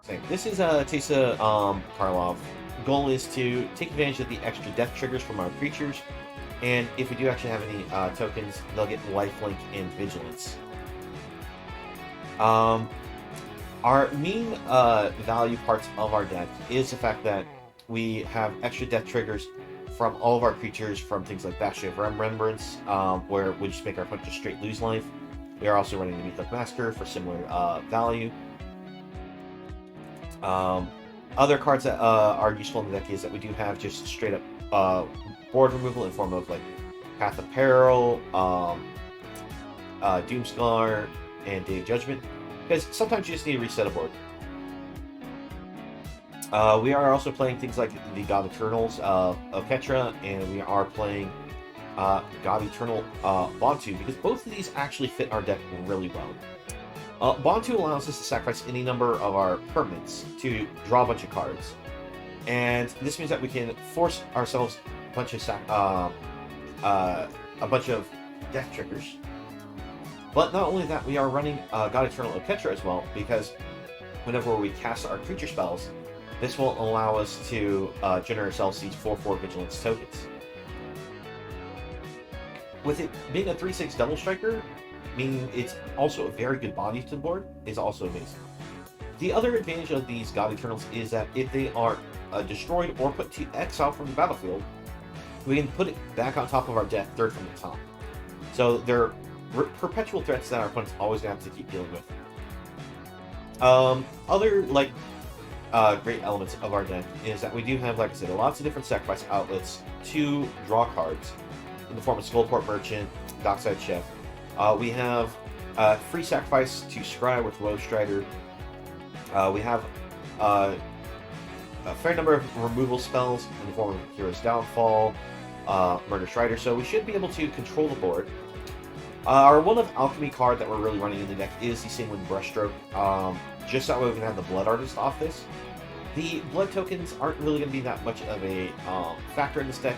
Same. This is Teysa Karlov. Goal is to take advantage of the extra death triggers from our creatures, and if we do actually have any tokens, they'll get lifelink and vigilance. Our main value parts of our deck is the fact that we have extra death triggers from all of our creatures, from things like Bastion of Remembrance, where we just make our opponent just straight lose life. We are also running the Mythic Massacre for similar value. Other cards that are useful in the deck is that we do have just straight up board removal in form of like Path of Peril, Doomscar, and Day of Judgment, because sometimes you just need to reset a board. We are also playing things like the God Eternals of Ketra, and we are playing God Eternal Bontu, because both of these actually fit our deck really well. Bontu allows us to sacrifice any number of our permanents to draw a bunch of cards, and this means that we can force ourselves a bunch of death triggers. But not only that, we are running God Eternal Oketra as well, because whenever we cast our creature spells, this will allow us to generate ourselves these 4/4 Vigilance tokens. With it being a 3/6 double striker, meaning it's also a very good body to the board, is also amazing. The other advantage of these God Eternals is that if they are destroyed or put to exile from the battlefield, we can put it back on top of our deck, third from the top. So they're perpetual threats that our opponent's always going to have to keep dealing with. Other great elements of our deck is that we do have, like I said, lots of different sacrifice outlets to draw cards in the form of Skullport Merchant, Dockside Chef. We have free sacrifice to scry with Woe Strider. We have a fair number of removal spells in the form of Hero's Downfall, Murder Strider, so we should be able to control the board. Our One of Alchemy card that we're really running in the deck is the Sanguine Brushstroke, just that way we can have the Blood Artist off this. The blood tokens aren't really going to be that much of a factor in this deck,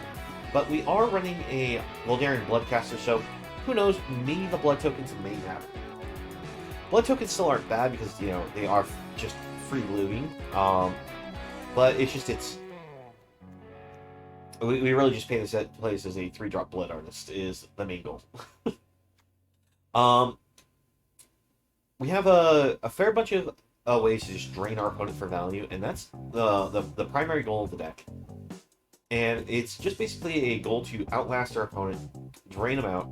but we are running a Voldaren Bloodcaster, so who knows, maybe the blood tokens may matter. Blood tokens still aren't bad because, you know, they are just free looting, but it's just, we really just play this as a 3-drop Blood Artist is the main goal. We have a fair bunch of ways to just drain our opponent for value, and that's the primary goal of the deck. And it's just basically a goal to outlast our opponent, drain them out,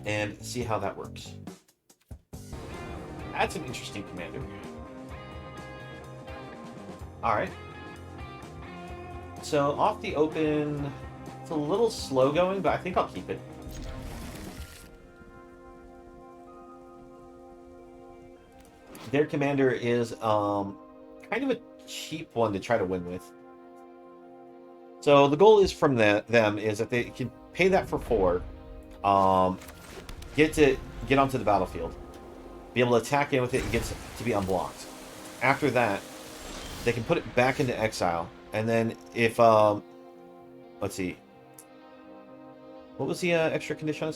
and see how that works. That's an interesting commander. Alright. So, off the open, it's a little slow going, but I think I'll keep it. Their commander is kind of a cheap one to try to win with. So the goal is from them is that they can pay that for 4, get onto the battlefield, be able to attack in with it and get to be unblocked. After that, they can put it back into exile, and then if let's see, what was the extra condition?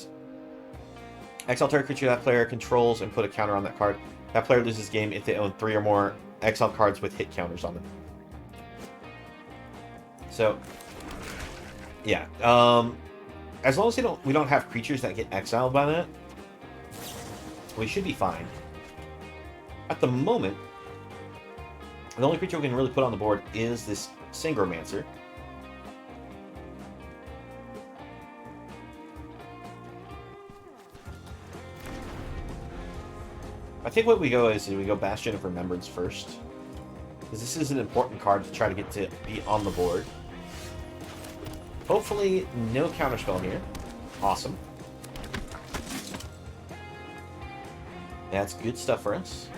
Exile target creature that player controls and put a counter on that card. That player loses game if they own 3 or more exiled cards with hit counters on them. So, yeah. As long as we don't have creatures that get exiled by that, we should be fine. At the moment, the only creature we can really put on the board is this Sangromancer. I think what we go is we go Bastion of Remembrance first, because this is an important card to try to get to be on the board. Hopefully, no counterspell here. Awesome. That's good stuff for us.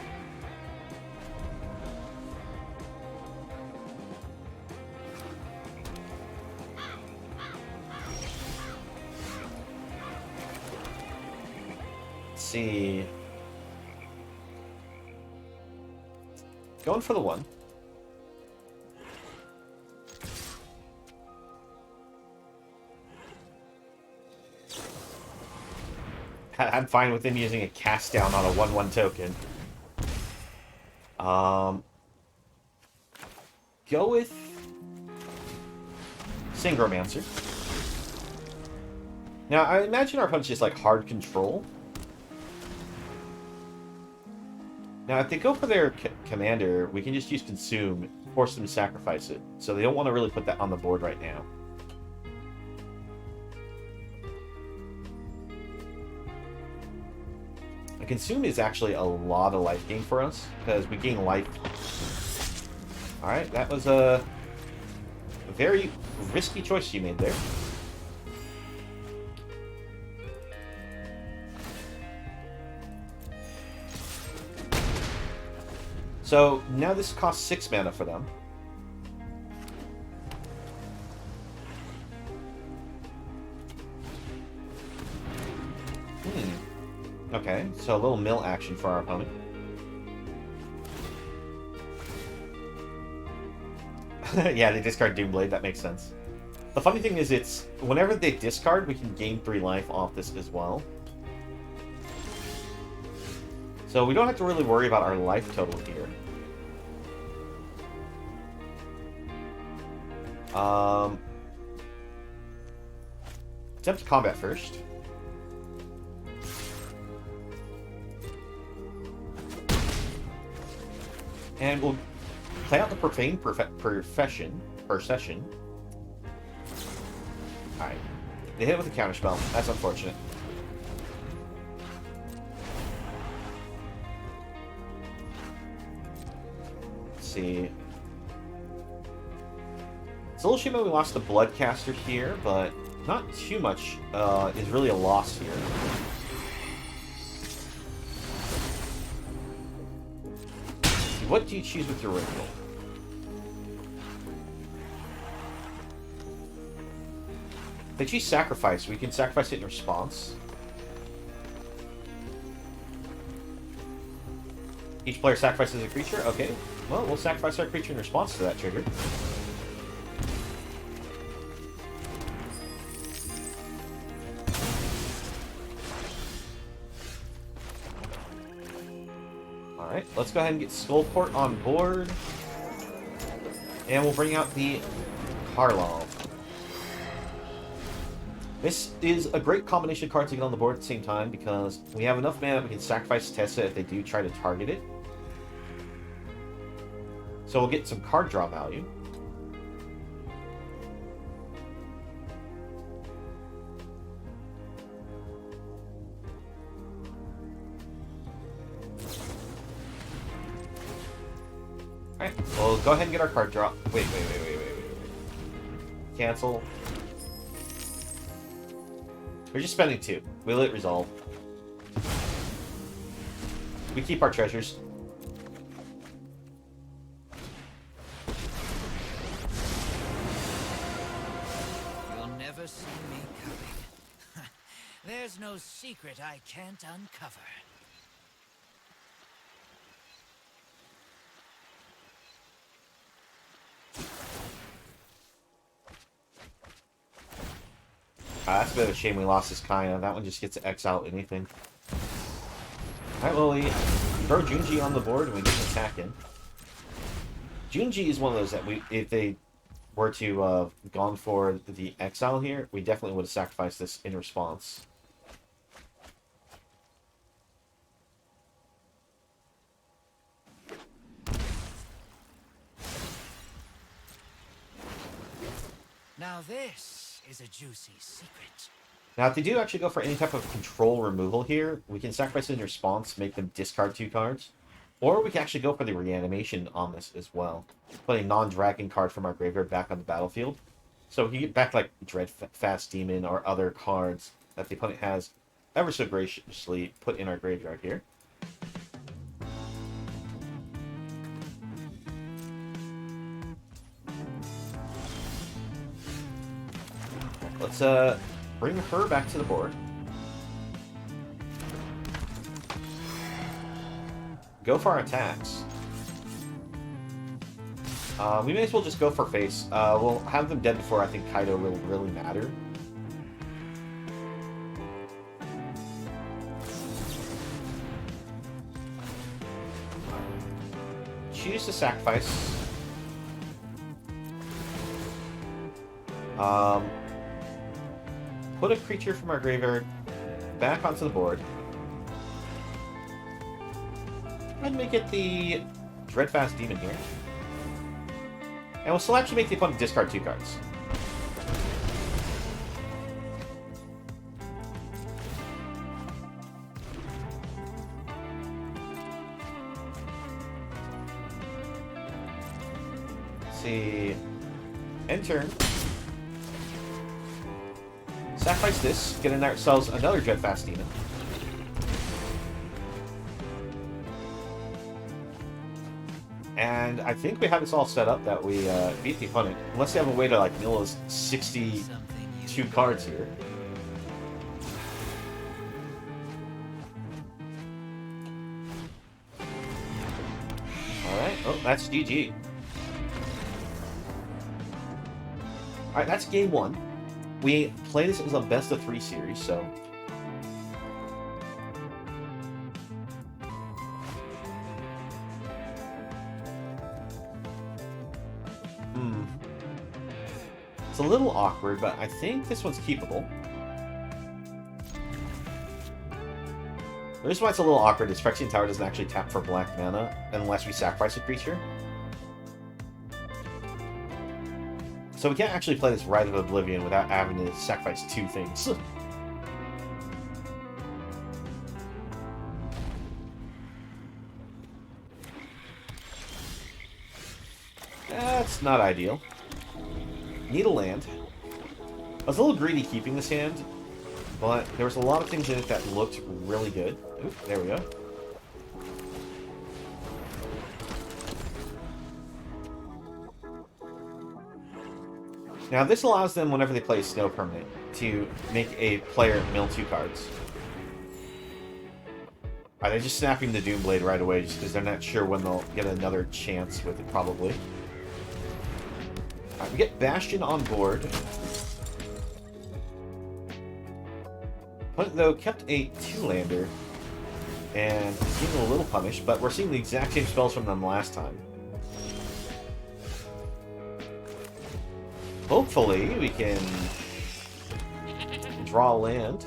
Let's see. Going for the 1. I'm fine with him using a cast down on a 1/1 token. go with Synchromancer. Now, I imagine our opponent's just like hard control. Now, if they go for their commander, we can just use Consume, force them to sacrifice it. So they don't want to really put that on the board right now. A Consume is actually a lot of life gain for us, because we gain life. Alright, that was a very risky choice you made there. So, now this costs 6 mana for them. Okay, so a little mill action for our opponent. Yeah, they discard Doomblade, that makes sense. The funny thing is, it's whenever they discard, we can gain 3 life off this as well. So we don't have to really worry about our life total here. Attempt to combat first. And we'll play out the Profane Procession. Alright. They hit with a counterspell. That's unfortunate. Let's see. It's a little shame that we lost the Bloodcaster here, but not too much is really a loss here. What do you choose with your ritual? If they choose sacrifice, we can sacrifice it in response. Each player sacrifices a creature? Okay. Well, we'll sacrifice our creature in response to that trigger. Alright, let's go ahead and get Skullport on board. And we'll bring out the Karlov. This is a great combination of cards to get on the board at the same time, because we have enough mana we can sacrifice Teysa if they do try to target it. So we'll get some card draw value. Alright, we'll go ahead and get our card draw. Wait. Cancel. We're just spending 2. Will it resolve? We keep our treasures. You'll never see me coming. There's no secret I can't uncover. That's a bit of a shame we lost this Kaya. That one just gets to exile anything. Alright, well, we throw Junji on the board and we get an attack in. Junji is one of those that if they were to gone for the exile here, we definitely would have sacrificed this in response. Now this is a juicy secret. Now, if they do actually go for any type of control removal here, we can sacrifice it in response, make them discard 2 cards. Or we can actually go for the reanimation on this as well. Put a non-dragon card from our graveyard back on the battlefield. So we can get back like Dreadfast Demon or other cards that the opponent has ever so graciously put in our graveyard here. Let's bring her back to the board. Go for our attacks. We may as well just go for face. We'll have them dead before I think Kaido will really matter. Choose to sacrifice. Um, put a creature from our graveyard back onto the board. And make it the Dreadfast Demon here. And we'll still actually make the opponent discard 2 cards. Let's see. End turn. Sacrifice this, get in ourselves another Dreadfast Demon. And I think we have this all set up that we beat the opponent. Unless they have a way to like mill those 62 cards here. Alright, oh, that's GG. Alright, that's game 1. We play this as a best of 3 series, so... It's a little awkward, but I think this one's keepable. The reason why it's a little awkward is Phyrexian Tower doesn't actually tap for black mana unless we sacrifice a creature. So we can't actually play this Rite of Oblivion without having to sacrifice 2 things. That's not ideal. Need a land. I was a little greedy keeping this hand, but there was a lot of things in it that looked really good. Oop, there we go. Now this allows them, whenever they play a snow permanent, to make a player mill 2 cards. Are they just snapping the Doomblade right away just because they're not sure when they'll get another chance with it, probably? Alright, we get Bastion on board. But though kept a 2-lander and is getting a little punished, but we're seeing the exact same spells from them last time. Hopefully we can draw land.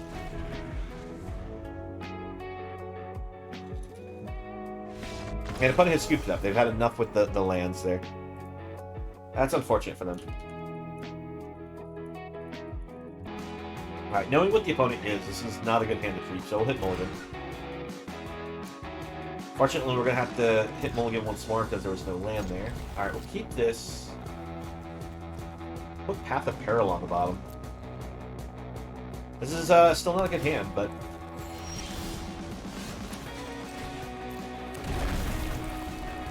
And opponent has scooped it up. They've had enough with the lands there. That's unfortunate for them. Alright, knowing what the opponent is, this is not a good hand to treat, so we'll hit Mulligan. Fortunately, we're going to have to hit Mulligan once more because there was no land there. Alright, we'll keep this. Put Path of Peril on the bottom. This is still not a good hand, but...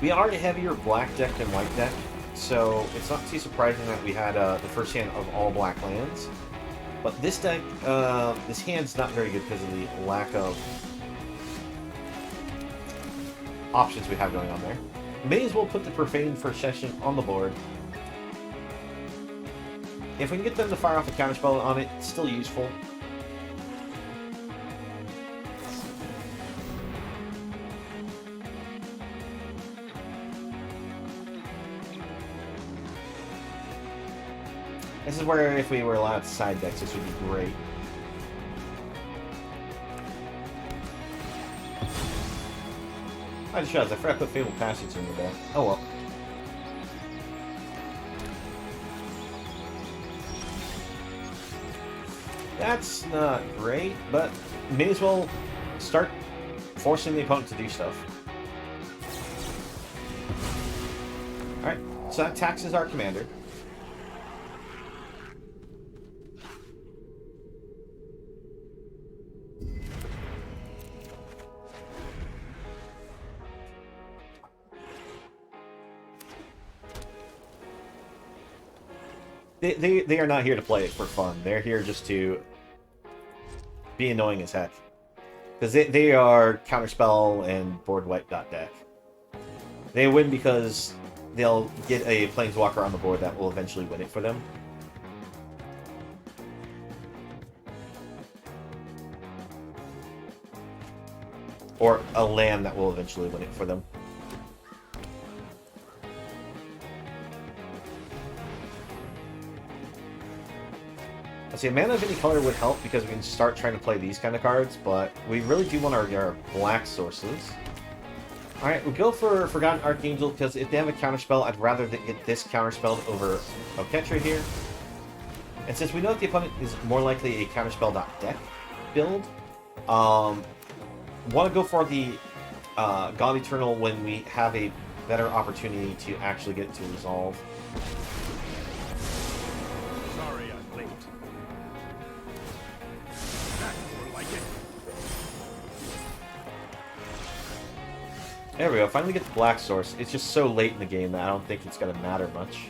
we are a heavier black deck than white deck, so it's not too surprising that we had the first hand of all black lands. But this deck, this hand's not very good because of the lack of options we have going on there. May as well put the Profane First Session on the board. If we can get them to fire off a counterspell on it, it's still useful. This is where, if we were allowed to side decks, this would be great. I just realized I forgot to put Fatal Passage in the deck. Oh well. That's not great, but may as well start forcing the opponent to do stuff. Alright, so that taxes our commander. They are not here to play it for fun. They're here just to be annoying as heck. Because they are counterspell and board wipe deck. They win because they'll get a planeswalker on the board that will eventually win it for them. Or a land that will eventually win it for them. I see a mana of any color would help because we can start trying to play these kind of cards, but we really do want our black sources. Alright, we'll go for Forgotten Archangel because if they have a counterspell, I'd rather get this counterspelled over Oketra here. And since we know that the opponent is more likely a counterspell.deck build, want to go for the God Eternal when we have a better opportunity to actually get it to resolve. Sorry I'm late. That's more like it. There we go, finally get the black source. It's just so late in the game that I don't think it's going to matter much.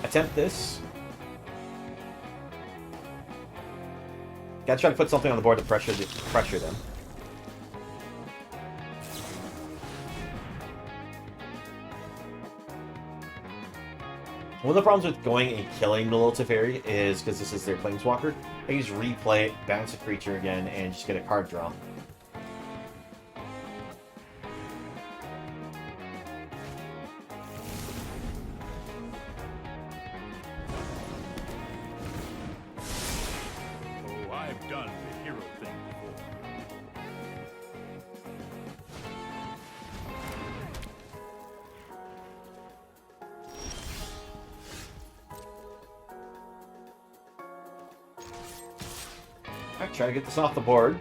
Attempt this. Gotta try to put something on the board to pressure them. One of the problems with going and killing the little Teferi is because this is their Planeswalker. They just replay it, bounce a creature again, and just get a card draw. Oh, I've done the hero thing before. Alright, try to get this off the board.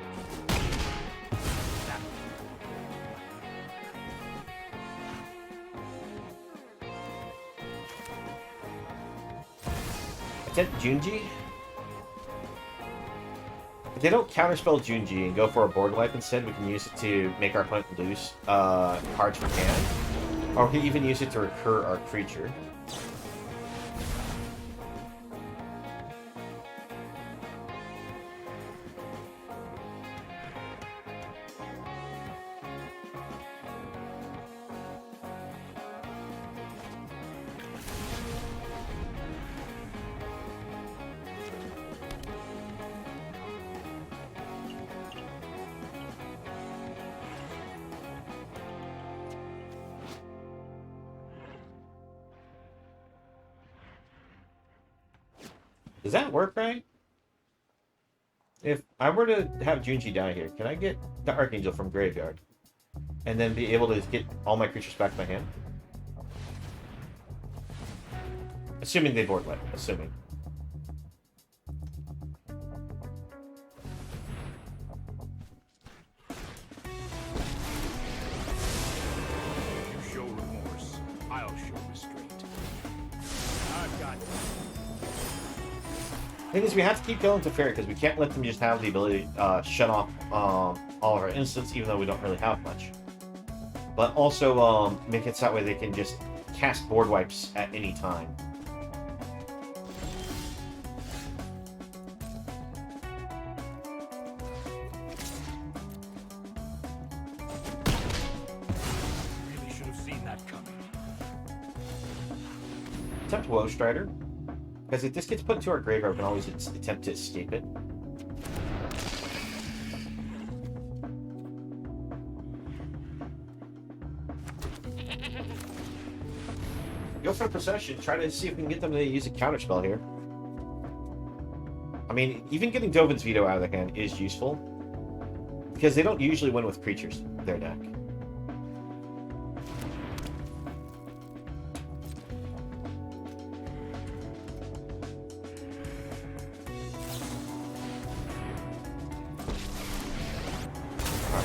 Attempt Junji. If they don't counterspell Junji and go for a board wipe instead, we can use it to make our opponent lose cards from hand. Or we can even use it to recur our creature. Does that work right? If I were to have Junji die here, can I get the Archangel from Graveyard? And then be able to get all my creatures back to my hand? Assuming they board wipe. Assuming. You show remorse, I'll show restraint. I've got it. Thing is, we have to keep going to Teferi because we can't let them just have the ability to shut off all of our instants, even though we don't really have much. But also make it so that way they can just cast board wipes at any time. Really should have seen that coming. Attempt Woe Strider. Because if this gets put into our graveyard, we can always attempt to escape it. Go for the Procession. Try to see if we can get them to use a counterspell here. I mean, even getting Dovin's Veto out of the hand is useful. Because they don't usually win with creatures, their deck.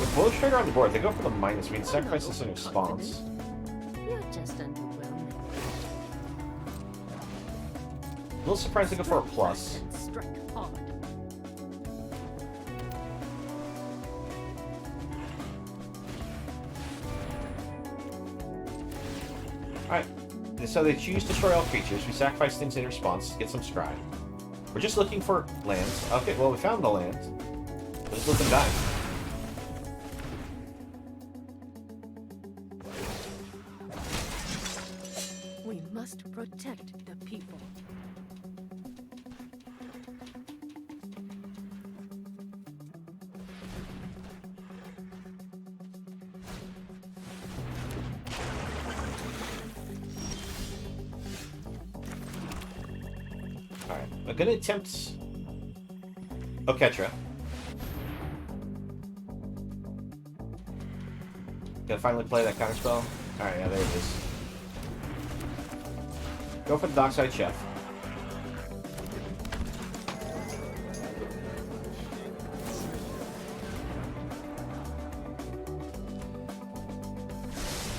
With Woe Strider on the board, they go for the minus. We can sacrifice this in response. You're just underwhelming. A little surprised they go for a plus. And strike hard. Alright, so they choose Destroy All Creatures. We sacrifice things in response to get some Scry. We're just looking for lands. Okay, well, we found the land. Let's let them die. We must protect the people. Alright, I'm gonna attempt Oketra. Gonna finally play that counterspell. Alright, yeah, there it is. Go for the Dockside Chef.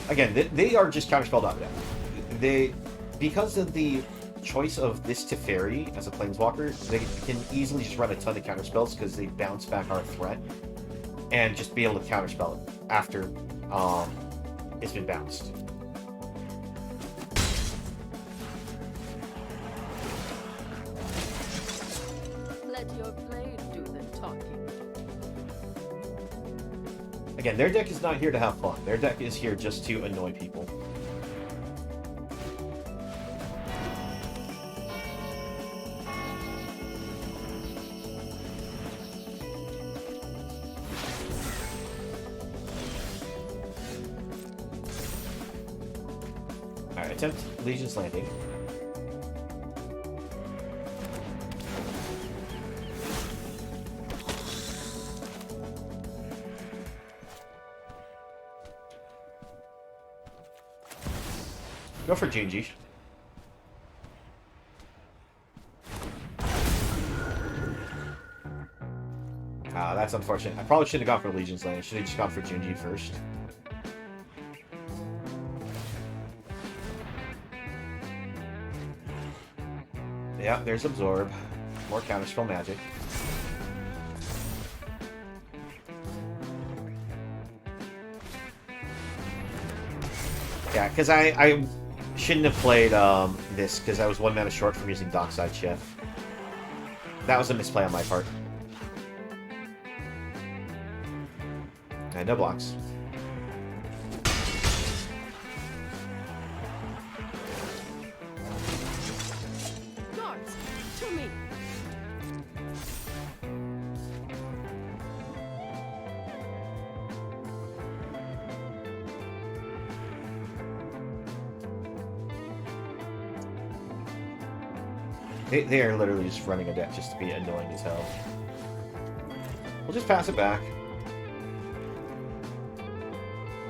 Again, they are just counterspelled out there. They, because of the choice of this Teferi as a Planeswalker, they can easily just run a ton of counterspells because they bounce back our threat and just be able to counterspell it after it's been bounced. Let your blade do the talking. Again, their deck is not here to have fun. Their deck is here just to annoy people. Alright, attempt Legion's Landing. Go for Junji. Ah, that's unfortunate. I probably shouldn't have gone for Legion's Landing. I should have just gone for Junji first. Yeah, there's Absorb. More counterspell magic. Yeah, because I shouldn't have played this because I was 1 mana short from using Dockside Chef. That was a misplay on my part. And no blocks. Guards, to me. They are literally just running a deck just to be annoying as hell. We'll just pass it back.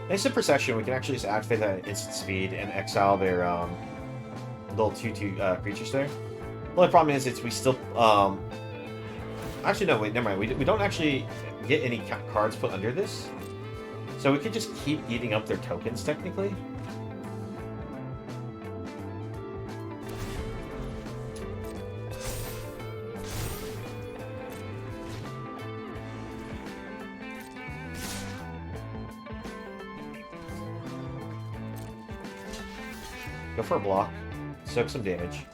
Thanks to Procession, we can actually just activate that instant speed and exile their little 2/2 creatures there. The only problem is we still actually no, wait, never mind. We don't actually get any cards put under this, so we could just keep eating up their tokens technically. Go for a block. Soak some damage.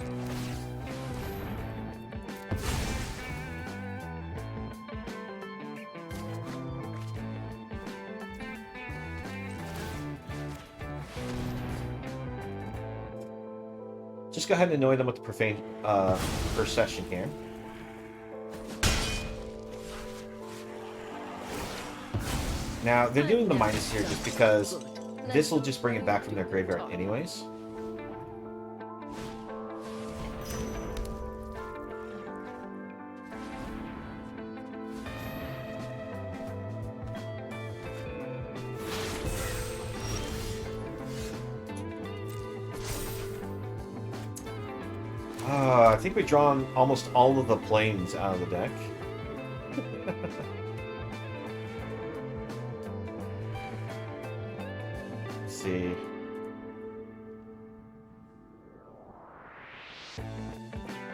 Just go ahead and annoy them with the Profane Procession here. Now, they're doing the minus here just because this will just bring it back from their graveyard anyways. I think we've drawn almost all of the planes out of the deck. Let's see.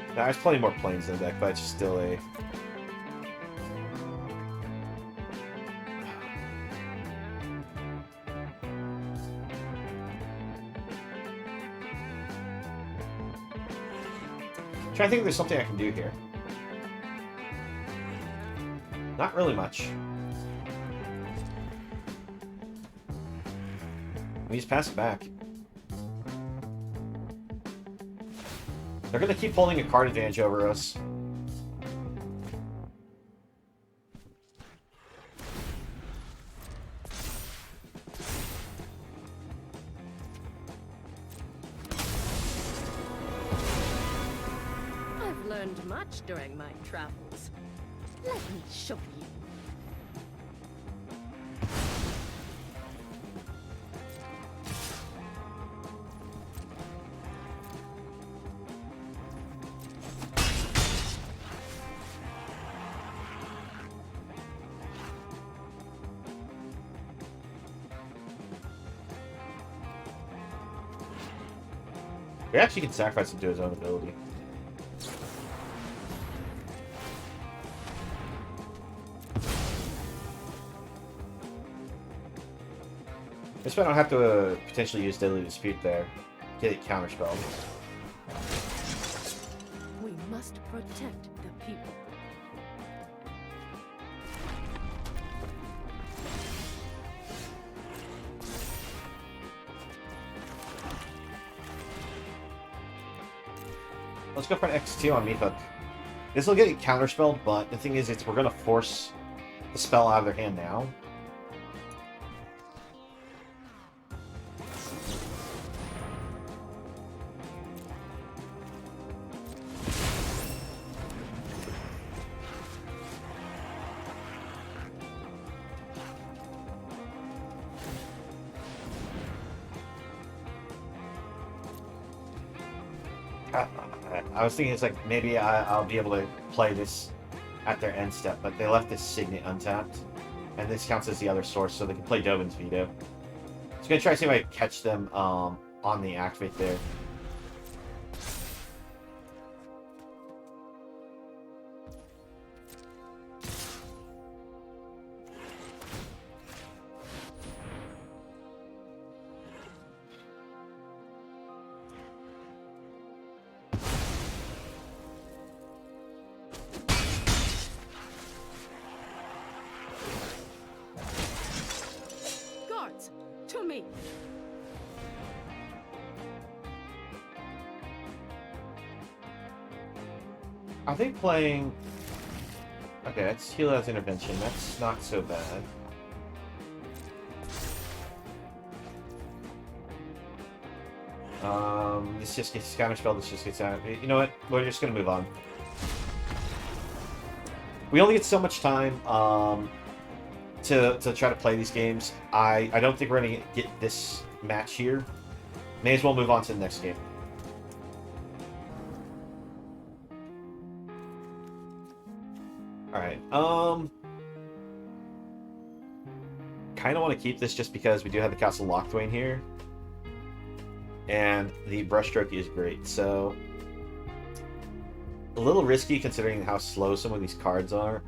Now, there's plenty more planes in the deck, but it's still a... I think there's something I can do here. Not really much. We just pass it back. They're gonna keep holding a card advantage over us. learned much during my travels. Let me show you. We actually can sacrifice him to his own ability. This way I don't have to potentially use Deadly Dispute there. Get it counterspelled. We must protect the people. Let's go for an X2 on Meathook. This will get it counterspelled, but the thing is, we're going to force the spell out of their hand now. I was thinking it's like maybe I'll be able to play this at their end step, but they left this Signet untapped, and this counts as the other source, so they can play Dovin's Veto. So I'm gonna try to see if I can catch them on the activate there. Guards, to me. I think playing... Okay, that's Heal as Intervention. That's not so bad. This just gets counterspelled, this just gets out. You know what? We're just gonna move on. We only get so much time to try to play these games. I don't think we're gonna get this match here. May as well move on to the next game. Alright, kind of want to keep this just because we do have the Castle Lockthwain here. And the brushstroke is great, so... A little risky considering how slow some of these cards are.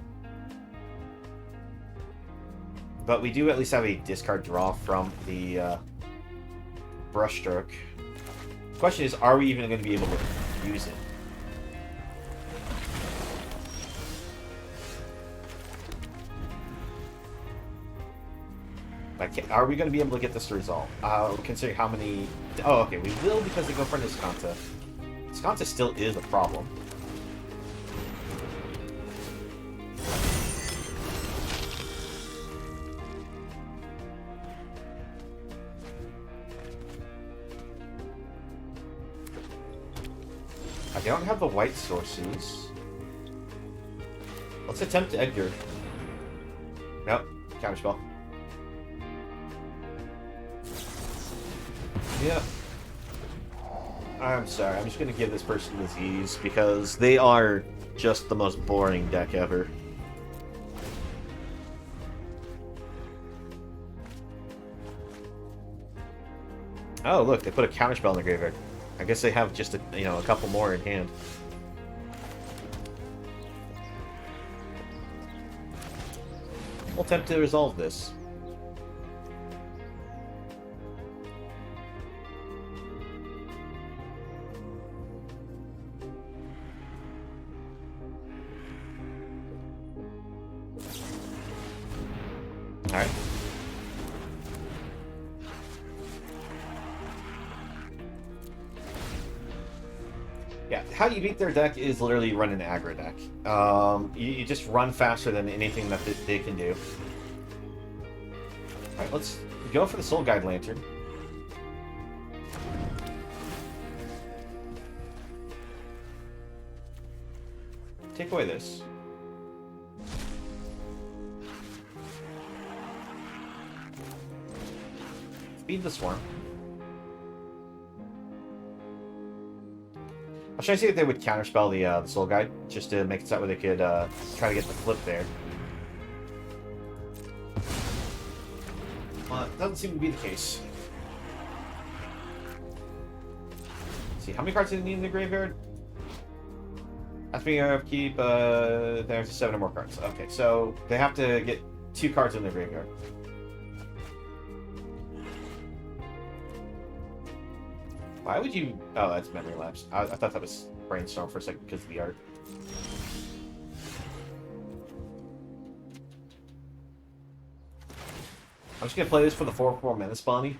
But we do at least have a discard draw from the brushstroke. The question is, are we even going to be able to use it? Like, are we going to be able to get this to resolve? Considering how many... Oh, okay, we will because they go for an Escanta. Escanta still is a problem. I don't have the white sources. Let's attempt Edgar. Nope, counterspell. Yeah. I'm sorry, I'm just gonna give this person disease because they are just the most boring deck ever. Oh, look, they put a counterspell in the graveyard. I guess they have just a couple more in hand. We'll attempt to resolve this. Alright. Yeah, how you beat their deck is literally run an aggro deck. You just run faster than anything that they can do. Alright, let's go for the Soul Guide Lantern. take away this. Feed the swarm. I was trying to see if they would counterspell the soul guide, just to make it so that they could try to get the flip there. It doesn't seem to be the case. Let's see, how many cards do they need in the graveyard? After being upkeep, there's 7 or more cards. Okay, so they have to get 2 cards in the graveyard. Why would you... Oh, that's memory lapse. I thought that was brainstorm for a second because of the art. I'm just gonna play this for the 4/4 Menace Bonnie.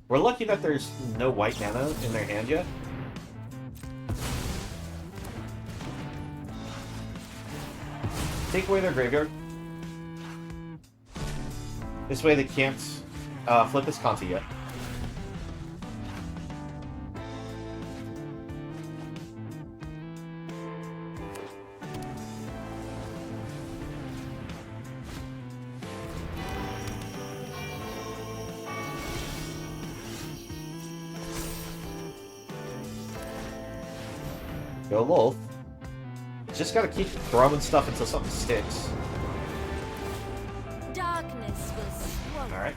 We're lucky that there's no white mana in their hand yet. Take away their graveyard. This way they can't flip this Conti yet. Go Wolf. Just gotta keep throwing stuff until something sticks. Darkness will swallow Alright.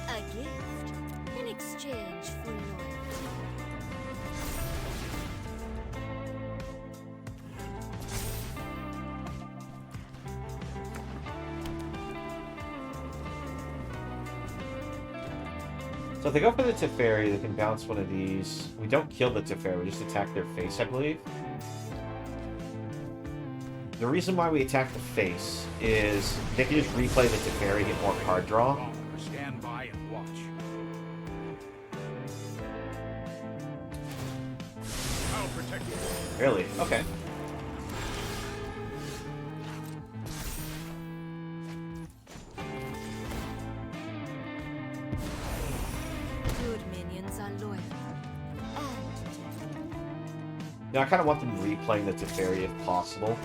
a gift in exchange for loyalty. So if they go for the Teferi, they can bounce one of these. We don't kill the Teferi, we just attack their face, I believe. The reason why we attack the face is they can just replay the Teferi, get more card draw. Stand by and watch. I'll protect you. Really? Okay. Good minions are loyal and gentle. Yeah, I kind of want them replaying the Teferi if possible.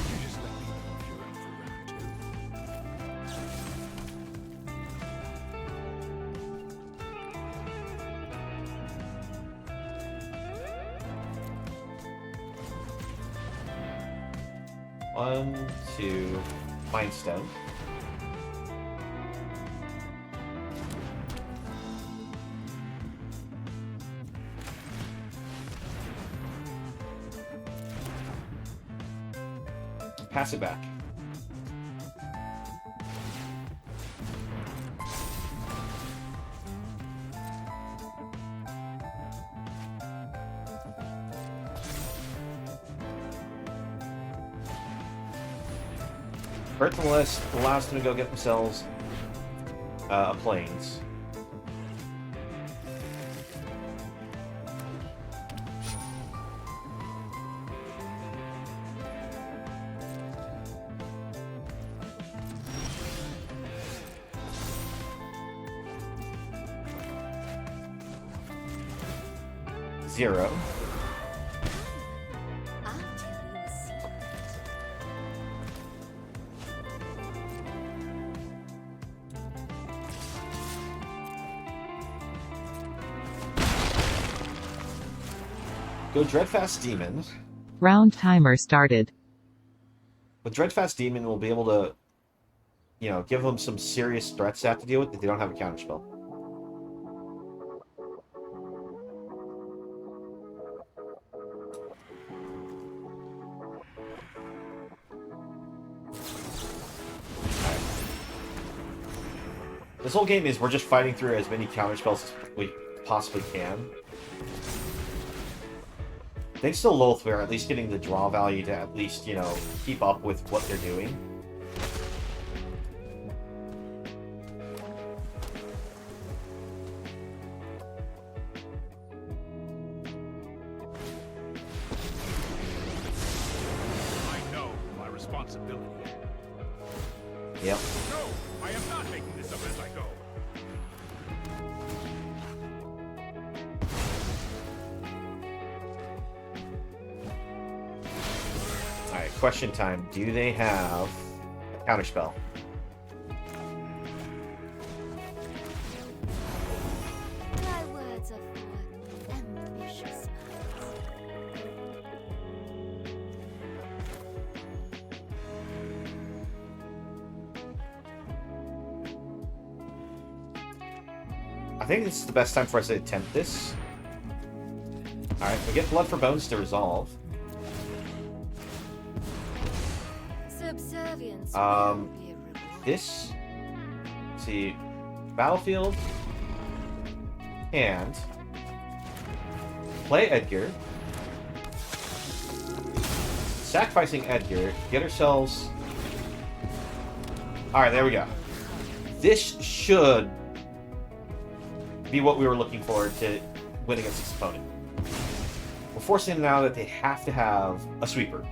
You just let me know if you're up for round 2. One, two, Mind Stone. Pass it back. Hurt the list allows them to go get themselves planes. Zero. I'll tell you a secret. Go Dreadfast Demon. Round timer started. With Dreadfast Demon, we'll be able to, you know, give them some serious threats to have to deal with if they don't have a counterspell. This whole game is we're just fighting through as many counterspells as we possibly can. Thanks to Loth, we're at least getting the draw value to at least, you know, keep up with what they're doing. I know my responsibility. Yep. No, I I am not making this up as I go. Alright, question time. Do they have a counterspell? My words are for ambitious minds. I think this is the best time for us to attempt this. Alright, we get Blood for Bones to resolve. Subservience Um, will be a reward. This, let's see, battlefield, and play Edgar, sacrificing Edgar, get ourselves. All right, there we go. This should be what we were looking for to win against this opponent. We're forcing them now that they have to have a sweeper.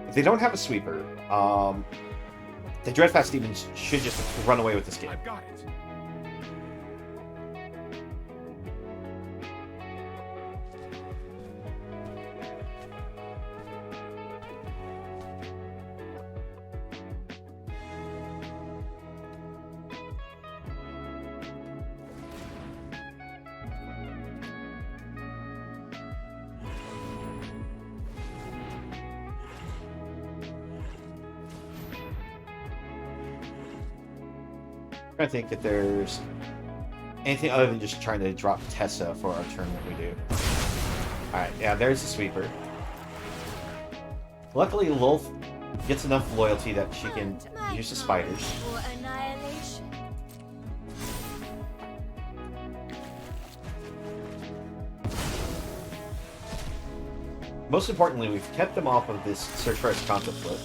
If they don't have a sweeper, the Dreadfast Demons should just run away with this game. I've got it. I think that there's anything other than just trying to drop Teysa for our turn that we do. Alright, yeah, there's the sweeper. Luckily, Lulf gets enough loyalty that she can My use the power spiders. for annihilation. Most importantly, we've kept them off of this search for his concept flip.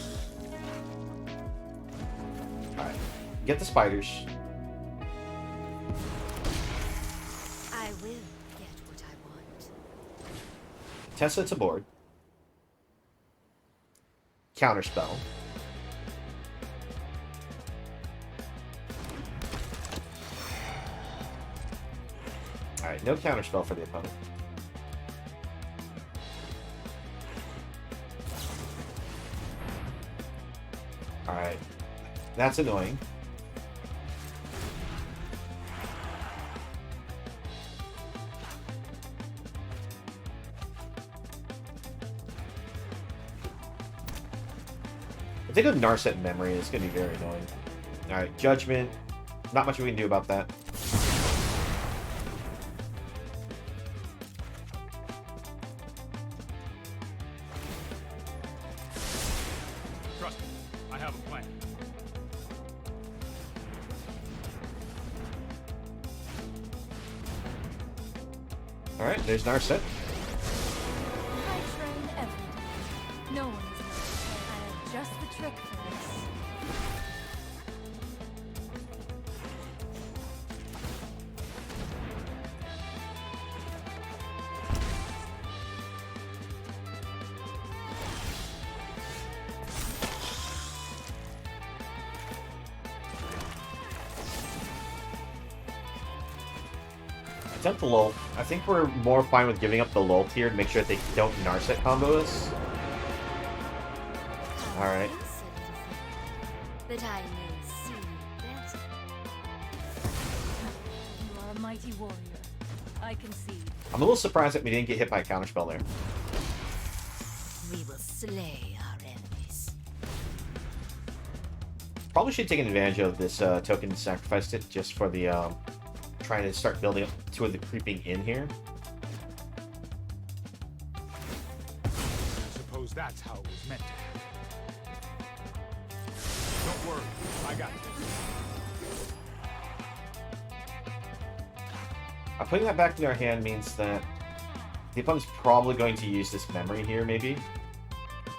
Alright, get the spiders. I will get what I want. Teysa to board. Counterspell. Alright, no counterspell for the opponent. Alright. That's annoying. If they go Narset memory, it's going to be very annoying. Alright, Judgment. Not much we can do about that. Trust me, I have a plan. Alright, there's Narset. I train every day. No one is enough. I have just the trick for this. Attempt the lull. I think we're more fine with giving up the lull tier to make sure that they don't Narset combo us. Alright. That I may see better. You are a mighty warrior. I concede. I'm a little surprised that we didn't get hit by a counterspell there. We will slay our enemies. Probably should take advantage of this token sacrificed it just for the trying to start building up to the creeping in here. I suppose that's how it was meant to happen. Don't worry, I got this. Putting that back in our hand means that the opponent's probably going to use this memory here, maybe,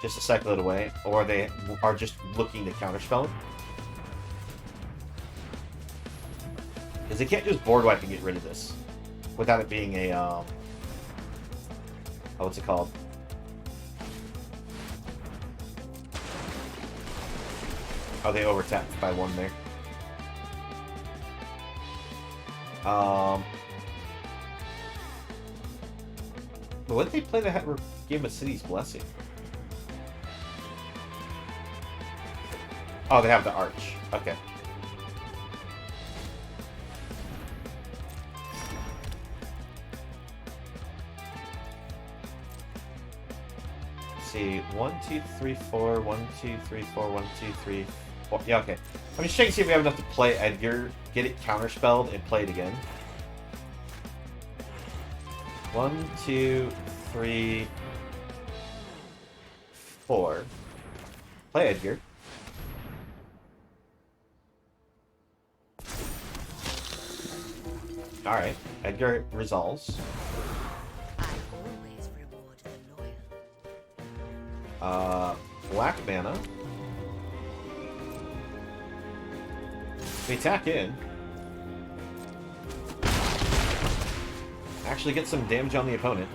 just to cycle it away, or they are just looking to counterspell it. Because they can't just board wipe and get rid of this. without it being a, oh, what's it called? Oh, they overtapped by one there. But when did they play the game of City's Blessing? Oh, they have the Arch. Okay. Let's see. 1, 2, 3, 4. 1, 2, 3, 4. 1, 2, 3, 4. Yeah, okay. I'm just checking to see if we have enough to play Edgar, get it counterspelled, and play it again. 1, 2, 3, 4. Play Edgar. Alright, Edgar resolves. I always reward the loyal. Black mana. We attack in. Actually get some damage on the opponent.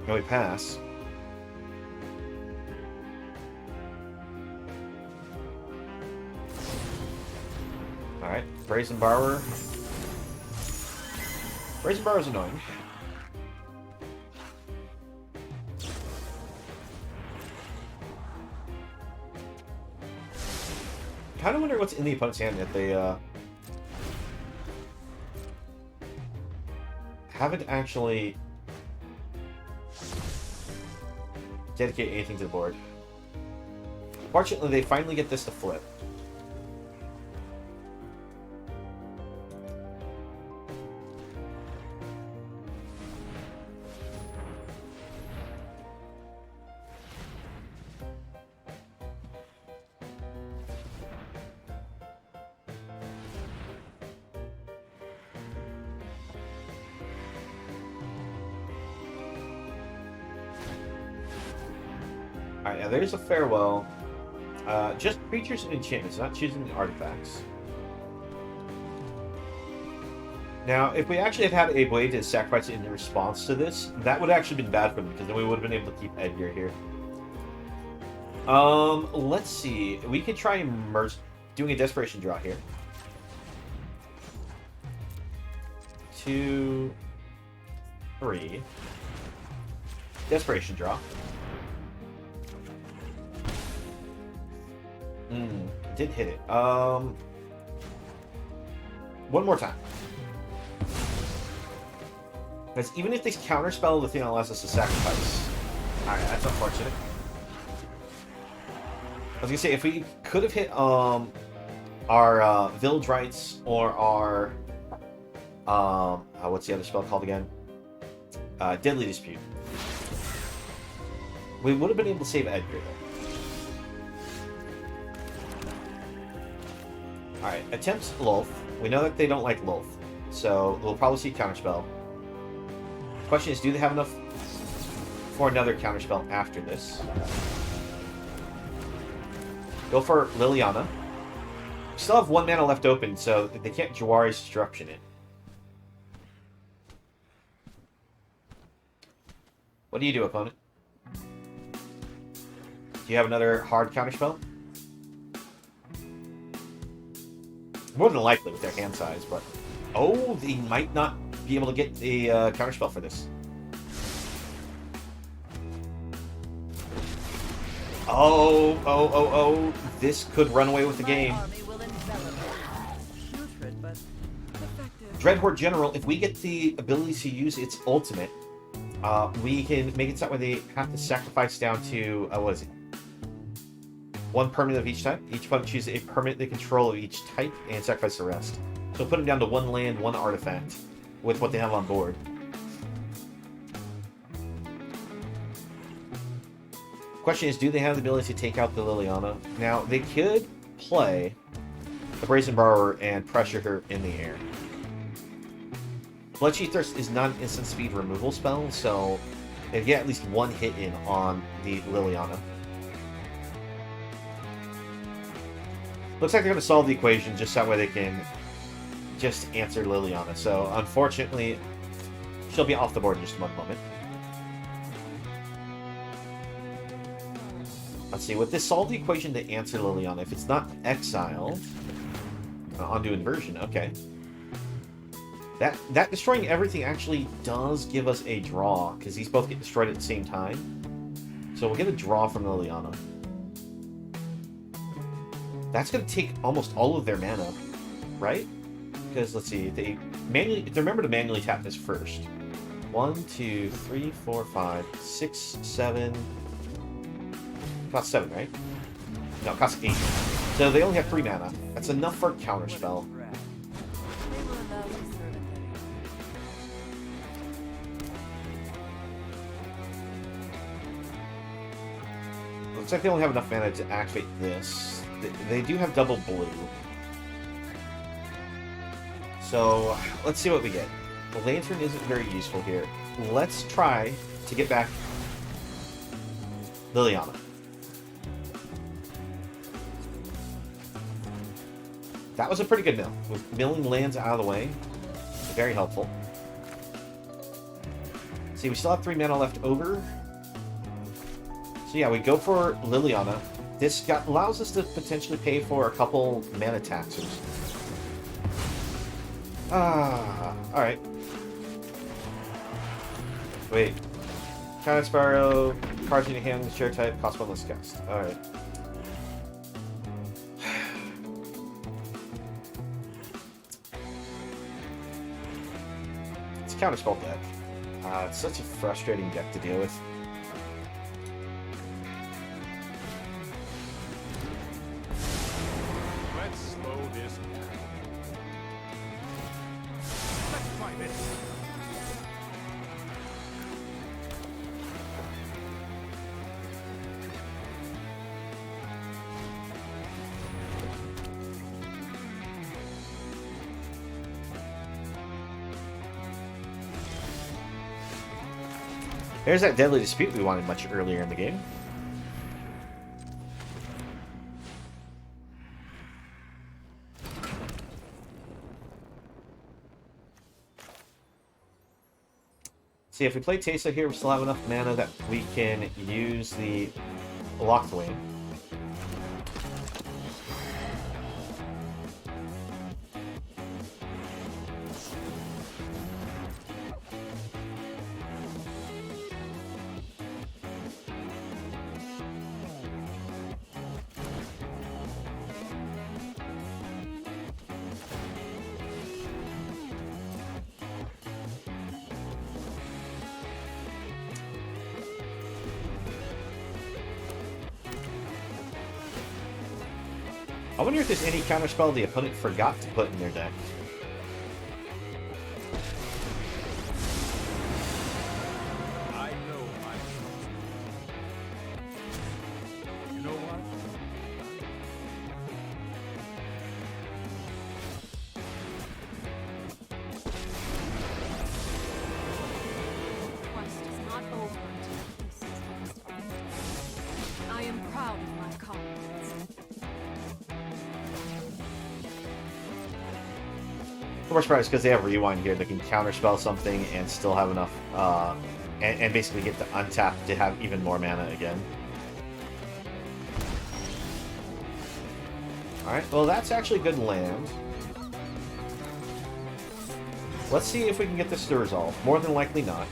And we pass. Alright, Brazen Borrower. Brazen Borrower's annoying. I kind of wonder what's in the opponent's hand that they haven't actually dedicated anything to the board. Fortunately, they finally get this to flip. Alright, now there's a farewell. Just creatures and enchantments, not choosing the artifacts. Now, if we actually had had a way to sacrifice it in response to this, that would have actually been bad for them, because then we would have been able to keep Edgar here. Let's see. We could try and doing a desperation draw here. 2, 3. Desperation draw. Did hit it. One more time. Because even if they counterspell the thing that allows us to sacrifice. Alright, that's unfortunate. I was gonna say, if we could have hit our Village Rites or our what's the other spell called again? Deadly Dispute. We would have been able to save Edgar though. Alright, attempts Lolth. We know that they don't like Lolth, so we'll probably see Counterspell. Question is, do they have enough for another Counterspell after this? Go for Liliana. We still have 1 mana left open, so they can't Jawari's Disruption it. What do you do, opponent? Do you have another hard Counterspell? More than likely with their hand size, but... Oh, they might not be able to get the counterspell for this. Oh. This could run away with the game. Dreadhorde General, if we get the ability to use its ultimate, we can make it so where they have to sacrifice down to, what is it? 1 permanent of each type. Each opponent chooses a permanent they control of each type and sacrifice the rest. So put them down to 1 land, 1 artifact with what they have on board. Question is, do they have the ability to take out the Liliana? Now, they could play the Brazen Borrower and pressure her in the air. Bloodshot Thirst is not an instant speed removal spell, so they get at least 1 hit in on the Liliana. Looks like they're going to solve the equation just that way they can just answer Liliana. So unfortunately, she'll be off the board in just one moment. Let's see, with this solve the equation to answer Liliana. If it's not exiled, onto inversion, okay. That destroying everything actually does give us a draw, because these both get destroyed at the same time. So we'll get a draw from Liliana. That's going to take almost all of their mana, right? Because, let's see, they remember to manually tap this first. 1, 2, 3, 4, 5, 6, 7... It costs 7, right? No, it costs 8. So they only have 3 mana. That's enough for a counterspell. They will allow you to serve it. Looks like they only have enough mana to activate this. They do have double blue. So, let's see what we get. The Lantern isn't very useful here. Let's try to get back Liliana. That was a pretty good mill. With milling lands out of the way. Very helpful. See, we still have 3 mana left over. So yeah, we go for Liliana. This allows us to potentially pay for a couple mana taxers. Alright. Wait. Counter Sparrow, cards in your hand, share type, cost 1 less cast. Alright. It's a counterspell deck. It's such a frustrating deck to deal with. Let's slow this down. Let's try this. There's that Deadly Dispute we wanted much earlier in the game. See, if we play Teysa here, we still have enough mana that we can use the Locked Wing. I wonder if there's any counterspell the opponent forgot to put in their deck. I know my trust. You know what? Quest is not over until peace is lost. I am proud of my comrades. More surprised because they have Rewind here. They can counterspell something and still have enough, and basically get to untap to have even more mana again. Alright, well that's actually good land. Let's see if we can get this to resolve. More than likely not.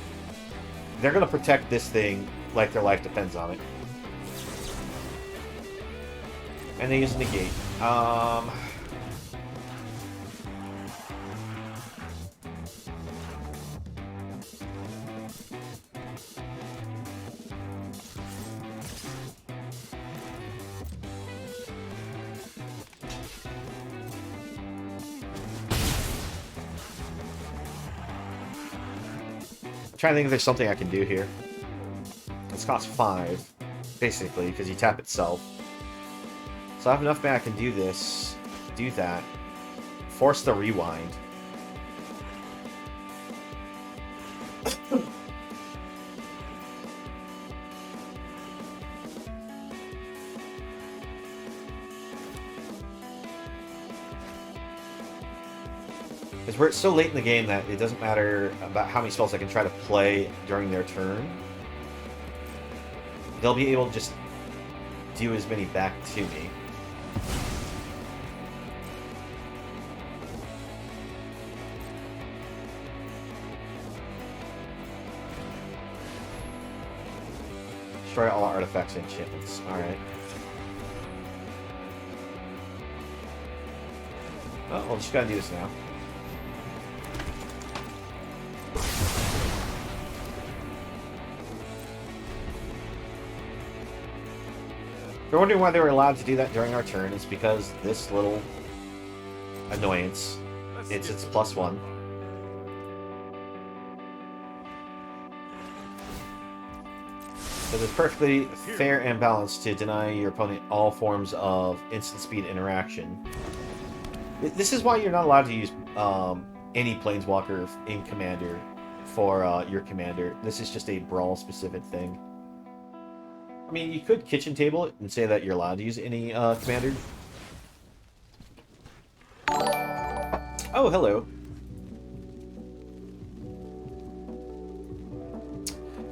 They're going to protect this thing like their life depends on it. And they use Negate. Trying to think if there's something I can do here. This costs 5, basically, because you tap itself. So I have enough mana I can do this, do that, force the rewind. we're so late in the game that it doesn't matter about how many spells I can try to play during their turn. They'll be able to just do as many back to me. Destroy all artifacts and enchantments. Alright. Oh, well, just gotta do this now. If you're wondering why they were allowed to do that during our turn, it's because this little annoyance, it's +1. So it's perfectly fair and balanced to deny your opponent all forms of instant speed interaction. This is why you're not allowed to use any Planeswalker in Commander for your commander. This is just a Brawl specific thing. I mean, you could kitchen table it and say that you're allowed to use any commander. Oh, hello.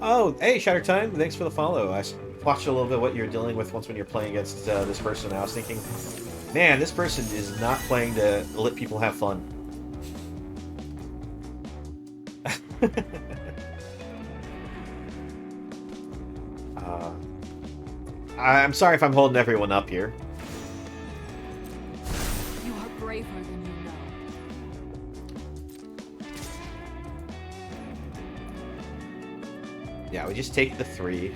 Oh, hey, Shatter Time. Thanks for the follow. I watched a little bit what you're dealing with once when you're playing against this person, and I was thinking, man, this person is not playing to let people have fun. I'm sorry if I'm holding everyone up here. You are braver than you know. Yeah, we just take the 3.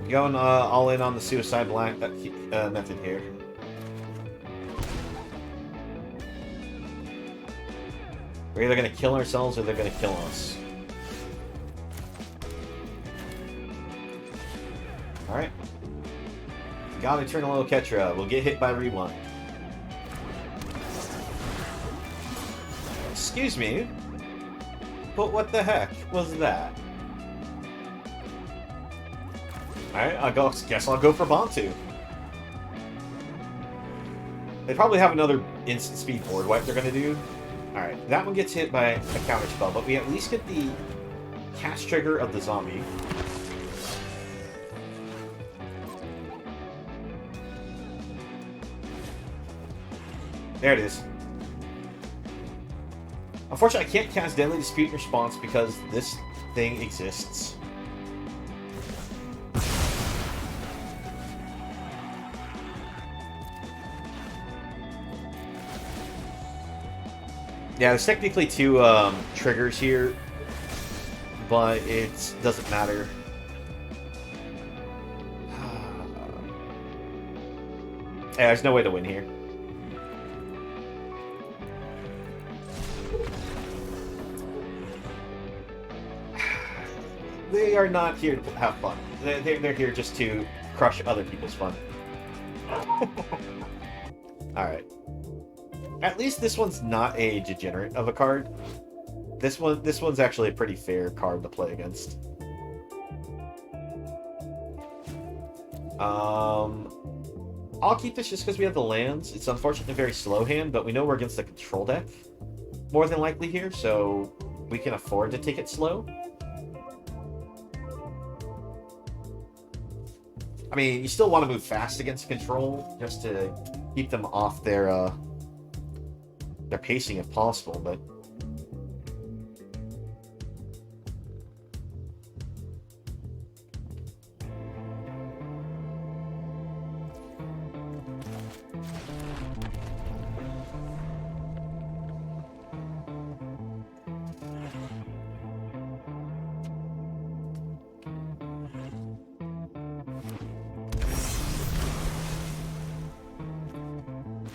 Going all in on the suicide method here. We're either going to kill ourselves or they're going to kill us. Alright. God Eternal Ketra will get hit by Rewind. Excuse me, but what the heck was that? Alright, guess I'll go for Bantu. They probably have another instant speed board wipe they're going to do. Alright, that one gets hit by a counter spell, but we at least get the cast trigger of the zombie. There it is. Unfortunately, I can't cast Deadly Dispute in response because this thing exists. Yeah, there's technically 2 triggers here, but it doesn't matter. Yeah, there's no way to win here. They are not here to have fun. They're here just to crush other people's fun. Alright. At least this one's not a degenerate of a card. This one's actually a pretty fair card to play against. I'll keep this just because we have the lands. It's unfortunately a very slow hand, but we know we're against the control deck more than likely here, so we can afford to take it slow. I mean, you still want to move fast against control just to keep them off their pacing if possible, but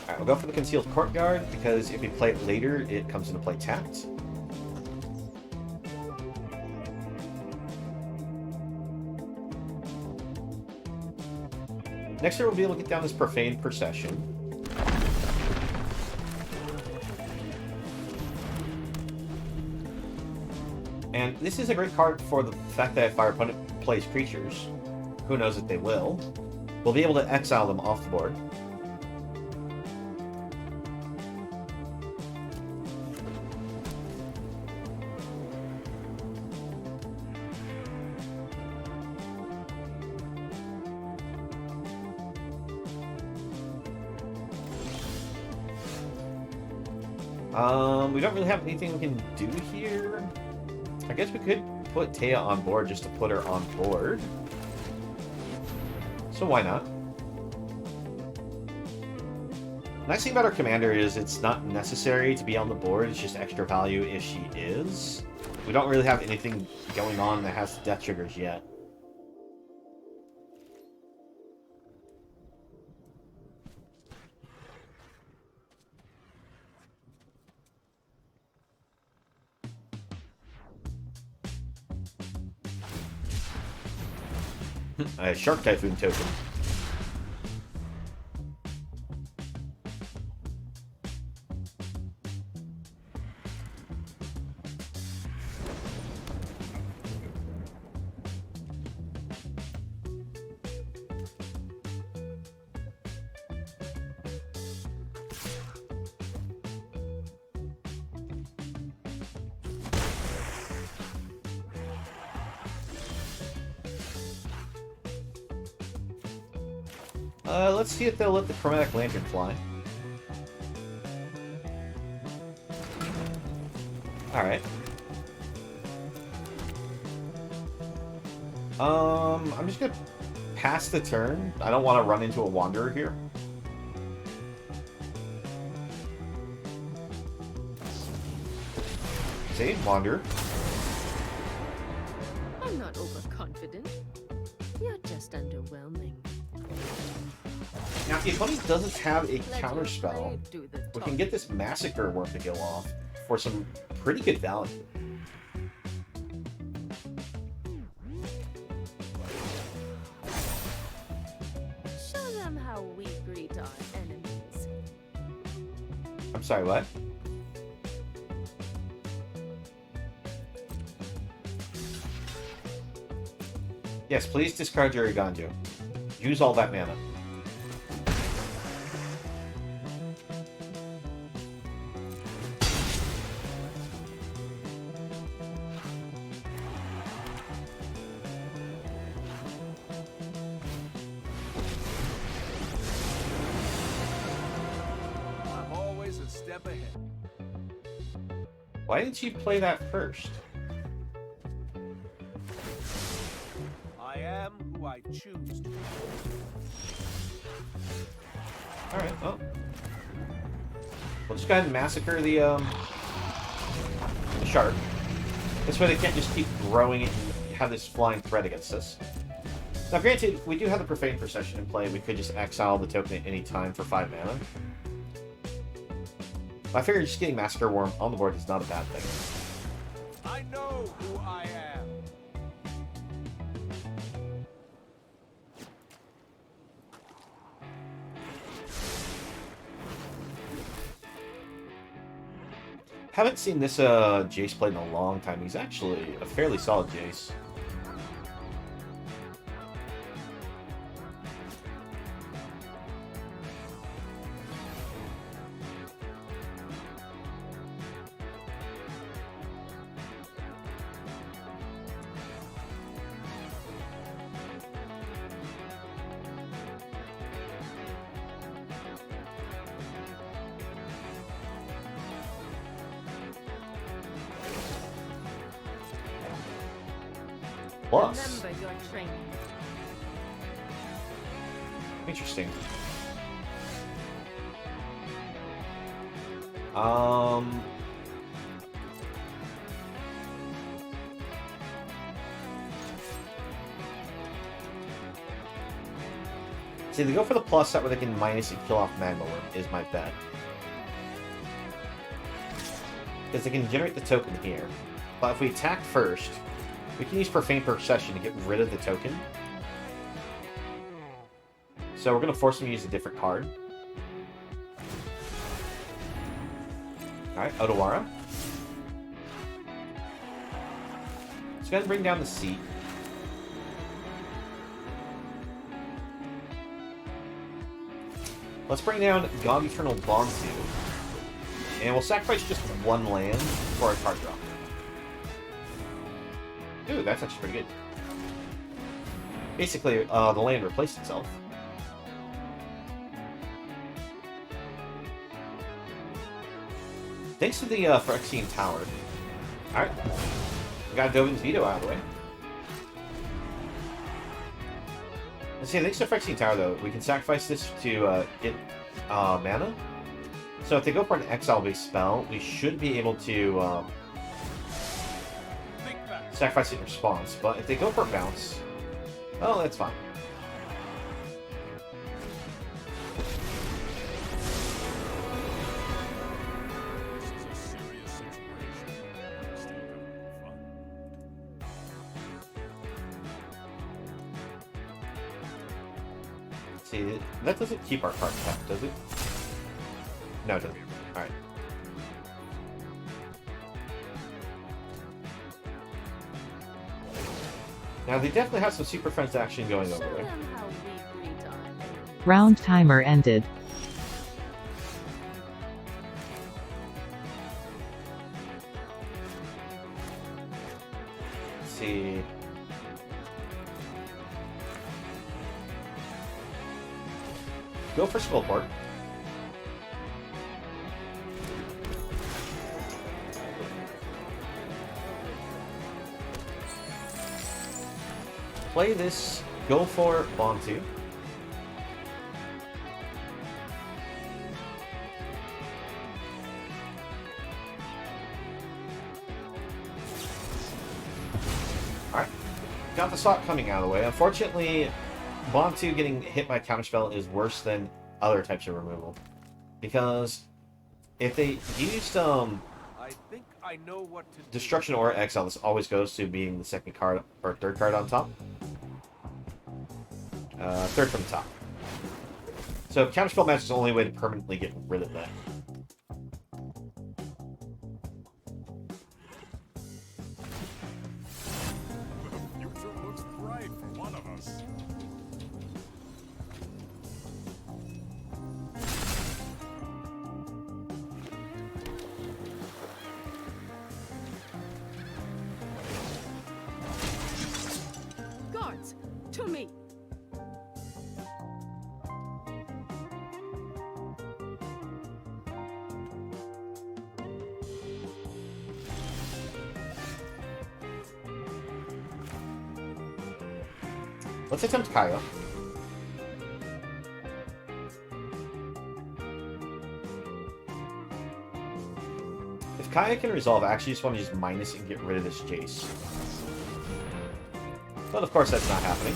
alright, we'll go for the Concealed Courtyard, because if we play it later, it comes into play tapped. Next turn, we'll be able to get down this Profane Procession. And this is a great card for the fact that if our opponent plays creatures, who knows if they will, we'll be able to exile them off the board. We don't really have anything we can do here. I guess we could put Teysa on board just to put her on board. So why not? Nice thing about our commander is it's not necessary to be on the board, it's just extra value if she is. We don't really have anything going on that has death triggers yet. A Shark Typhoon token. Let's see if they'll let the Chromatic Lantern fly. Alright. I'm just gonna pass the turn. I don't want to run into a Wanderer here. See? Wanderer. I'm not overconfident. You're just underwhelming. Now, if the opponent doesn't have a Let counter your spell, blade do the we can talking. get this Massacre Worm to go off for some pretty good value. Show them how we greet our enemies. I'm sorry, what? Yes, please discard your Iganjo. Use all that mana. I'm always a step ahead. Why didn't you play that first? I am who I choose to be. Alright, well. We'll just go ahead and massacre the shark. This way they can't just keep growing it and have this flying threat against us. Now granted, we do have the Profane Procession in play. We could just exile the token at any time for 5 mana. But I figure just getting Massacre Worm on the board is not a bad thing. I know who I am. Haven't seen this Jace played in a long time. He's actually a fairly solid Jace. Plus. Remember your training. Interesting. See, they go for the plus that where they can minus and kill off Magma Worm is my bet. Because they can generate the token here. But if we attack first, we can use Profane Procession to get rid of the token. So we're going to force them to use a different card. Alright, Odawara. go ahead and bring down the seat. Let's bring down God Eternal Bonsu. And we'll sacrifice just one land for our card draw. Ooh, that's actually pretty good. Basically, the land replaced itself. Thanks to the Phyrexian Tower. Alright. We got Dovin's Veto out of the way. Let's see, thanks to Phyrexian Tower, though, we can sacrifice this to get mana. So if they go for an exile-based spell, we should be able to sacrifice it in response. But if they go for a bounce, oh, that's fine. See, that doesn't keep our card tapped, does it? No, it doesn't. Alright. Now, they definitely have some Super Friends action going over Show there. them how we greet our enemies. Round timer ended. Let's see. Go for Skullport. Play this. Go for Bontu. Alright. Got the slot coming out of the way. Unfortunately, Bontu getting hit by Counterspell is worse than other types of removal. Because if they used I think I know what to do. Destruction or Exile, this always goes to being the second card or third card on top. Third from the top. So Counterspell Match is the only way to permanently get rid of that. The future looks bright for one of us. Guards, to me. Let's attempt Kaya. If Kaya can resolve, I actually just want to just minus and get rid of this Jace. But of course that's not happening.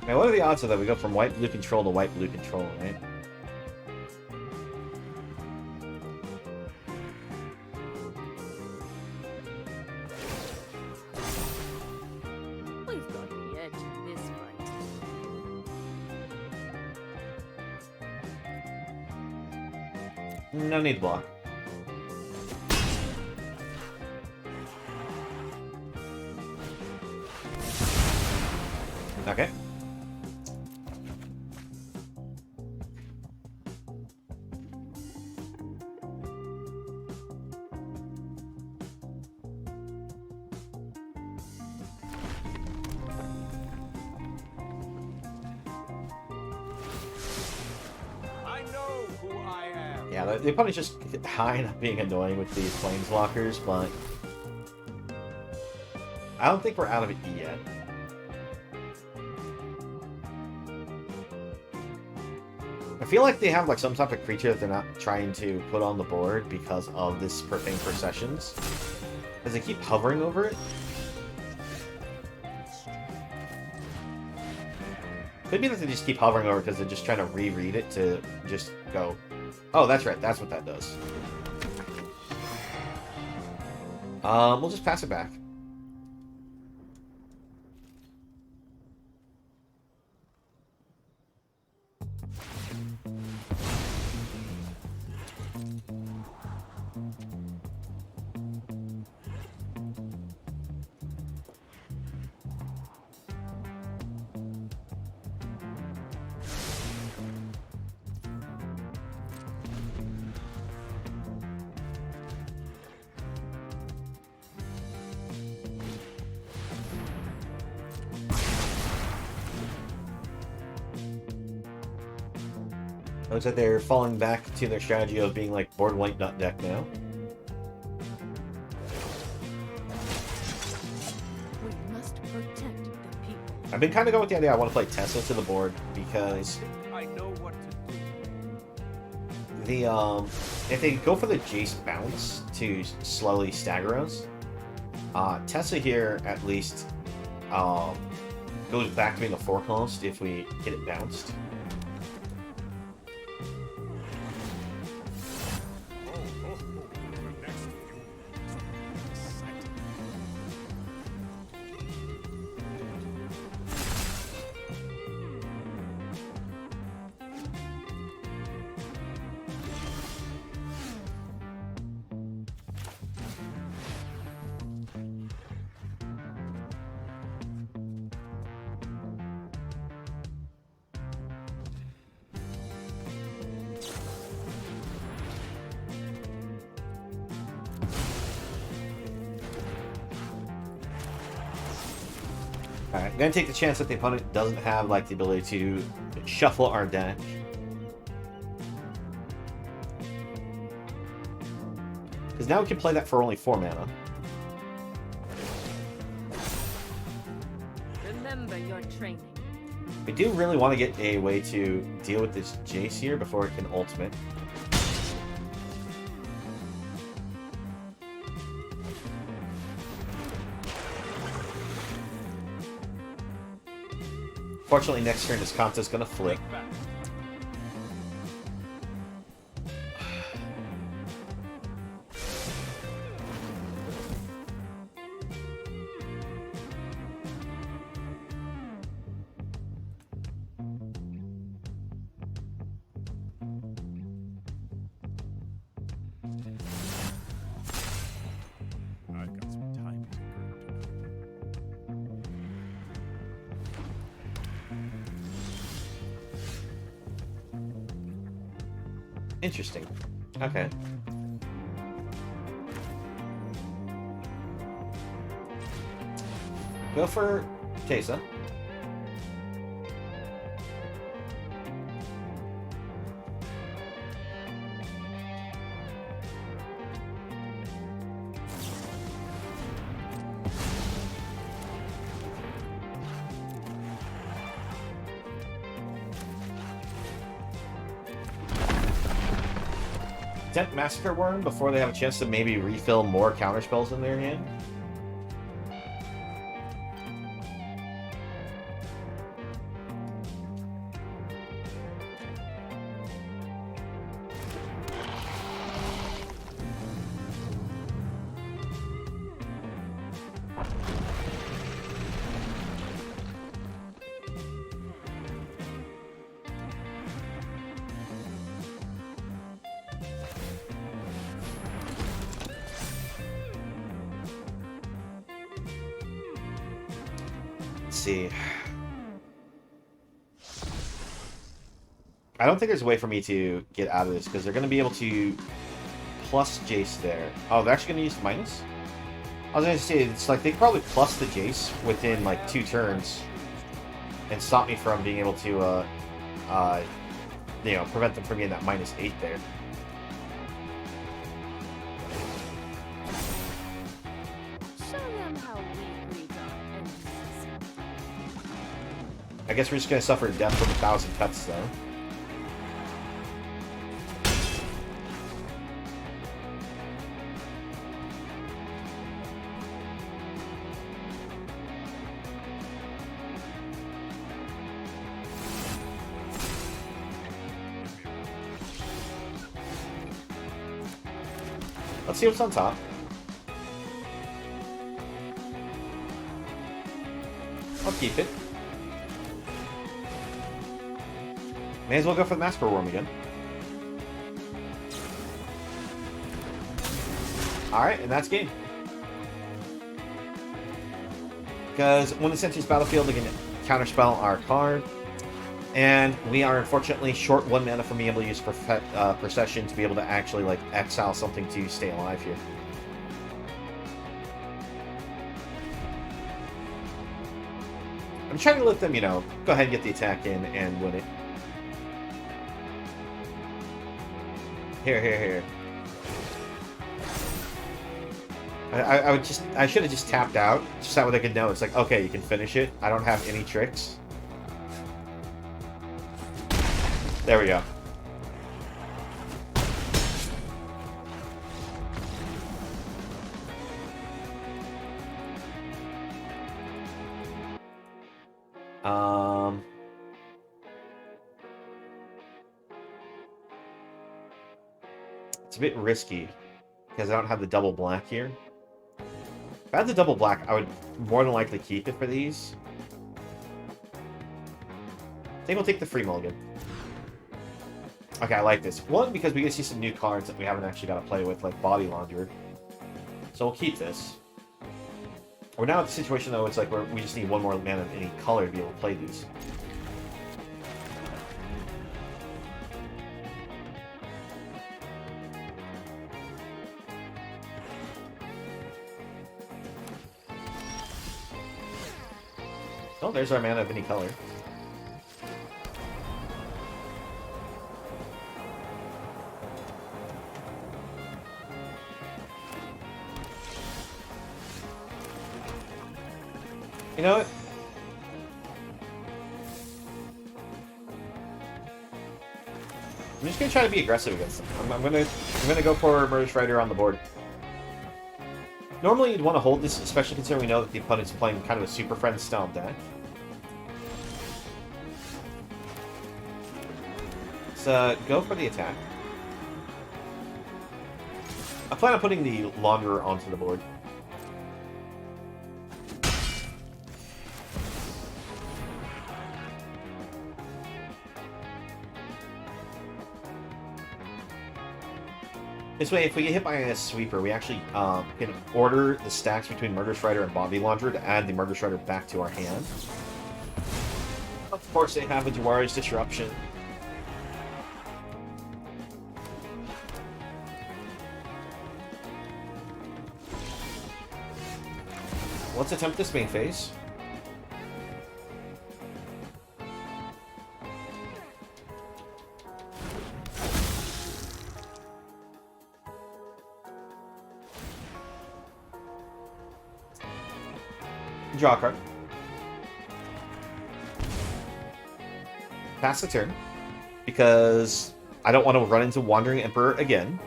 Now, what are the odds of that we go from white-blue control to white-blue control, right? We've got the edge in this fight. No need to block. Okay. I know who I am. Yeah, they probably just high up being annoying with these planeswalkers, but I don't think we're out of it yet. I feel like they have like some type of creature that they're not trying to put on the board because of this profane processions. Because they keep hovering over it. Could be that they just keep hovering over because they're just trying to reread it to just go, oh, that's right, that's what that does. We'll just pass it back. Looks like they're falling back to their strategy of being like board white nut deck now. We must protect the people. I've been kind of going with the idea I want to play Teysa to the board because I know what to do. the if they go for the Jace bounce to slowly stagger us, Teysa here at least goes back to being a 4-cost if we get it bounced. Alright, I'm gonna take the chance that the opponent doesn't have like the ability to shuffle our deck. Because now we can play that for only 4 mana. Remember your training. We do really want to get a way to deal with this Jace here before it can ultimate. Fortunately, next turn, this Kanta's gonna flip. I've got some time to Interesting. Okay. Go for Teysa. Tempt Massacre Worm before they have a chance to maybe refill more counterspells in their hand. See. I don't think there's a way for me to get out of this because they're going to be able to plus Jace there. Oh, they're actually going to use minus? I was going to say, it's like they could probably plus the Jace within like 2 turns and stop me from being able to, you know, prevent them from getting that -8 there. Show them how we greet I guess we're just gonna suffer death from 1,000 cuts, though. Let's see what's on top. I'll keep it. May as well go for the Master Worm again. Alright, and that's game. Because when it enters battlefield, they can counterspell our card. And we are unfortunately short 1 mana from being able to use Procession to be able to actually like exile something to stay alive here. I'm trying to let them, you know, go ahead and get the attack in and win it. Here. I should have just tapped out, just that way they could know. It's like, okay, you can finish it. I don't have any tricks. There we go. It's a bit risky because I don't have the double black here. If I had the double black, I would more than likely keep it for these. I think we'll take the free mulligan. Okay, I like this. One, because we get to see some new cards that we haven't actually got to play with, like Body Launderer. So we'll keep this. We're now at the situation, though, it's like where we just need 1 more mana of any color to be able to play these. Oh, there's our mana of any color. You know what? I'm just gonna try to be aggressive against them. I'm gonna go for Murder Strider on the board. Normally you'd want to hold this, especially considering we know that the opponent's playing kind of a Super Friend style deck. Let's go for the attack. I plan on putting the Launderer onto the board. This way, if we get hit by a sweeper, we actually can order the stacks between Murder Strider and Body Launderer to add the Murder Strider back to our hand. Of course, they have a Jawari's Disruption. Let's attempt this main phase. Draw a card. Pass the turn. Because I don't want to run into Wandering Emperor again.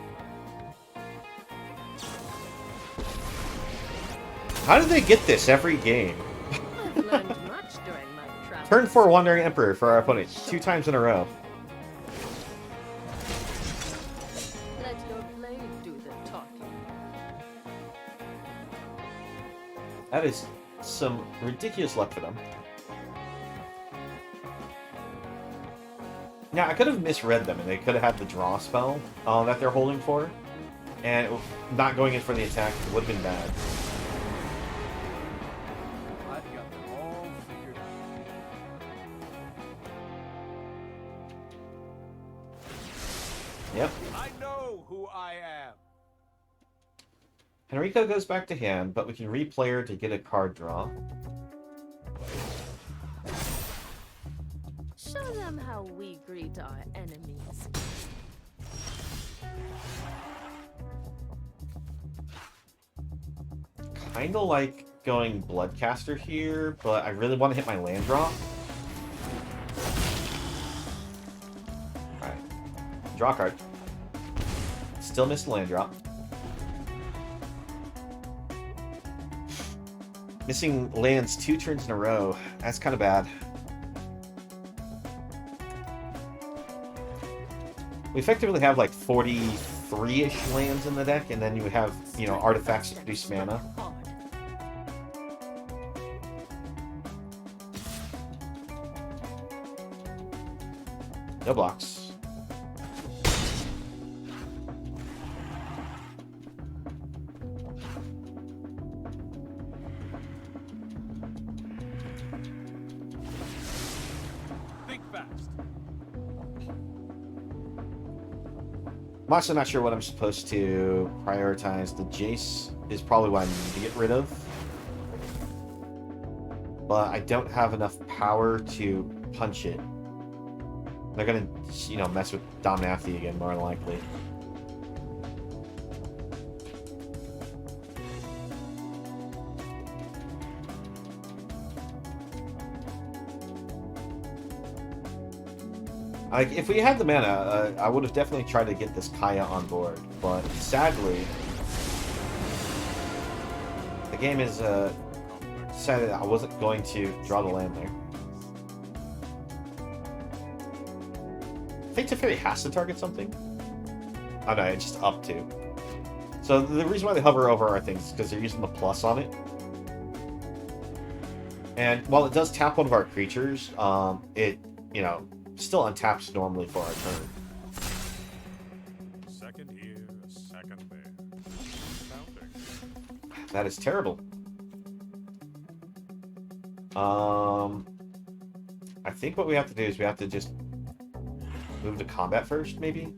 How did they get this every game? I've learned much during my travels. Turn 4 Wandering Emperor for our opponent 2 times in a row. Let your blade do the talking. That is some ridiculous luck for them. Now, I could have misread them, and they could have had the draw spell that they're holding for, and not going in for the attack would have been bad. I've got them all figured out. Yep. I know who I am. Henrico goes back to hand, but we can replay her to get a card draw. Show them how we greet our enemies. Kinda like going Bloodcaster here, but I really want to hit my land draw. Draw a card. Still missed land drop. Missing lands 2 turns in a row. That's kind of bad. We effectively have like 43-ish lands in the deck, and then you have, you know, artifacts that produce mana. No blocks. Think fast. I'm also not sure what I'm supposed to prioritize. The Jace is probably what I need to get rid of. But I don't have enough power to punch it. They're gonna, you know, mess with Dominathi again, more than likely. Like, if we had the mana, I would have definitely tried to get this Kaya on board, but sadly, the game is decided I wasn't going to draw the land there. I think Teferi has to target something. Oh no, it's just up to. So the reason why they hover over our things is because they're using the plus on it. And while it does tap one of our creatures, it, you know, still untaps normally for our turn. Second here, second there. Counting. That is terrible. I think what we have to do is we have to just move to combat first, maybe?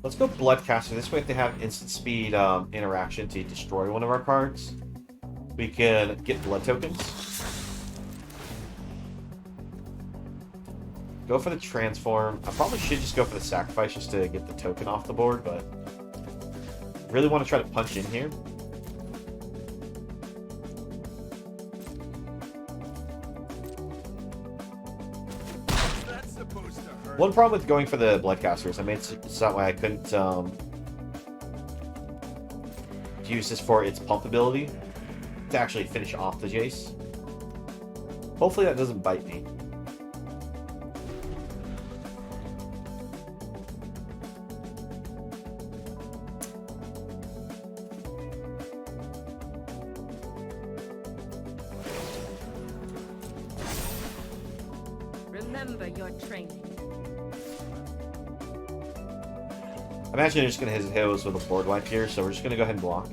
Let's go Bloodcaster. This way, if they have instant speed interaction to destroy one of our cards, we can get blood tokens. Go for the transform. I probably should just go for the sacrifice just to get the token off the board, but really want to try to punch in here. That's supposed to hurt. One problem with going for the Bloodcaster is I made it so that way I couldn't use this for its pump ability to actually finish off the Jace. Hopefully that doesn't bite me. Remember your training. I imagine they're just going to hit us with a board wipe here, so we're just going to go ahead and block.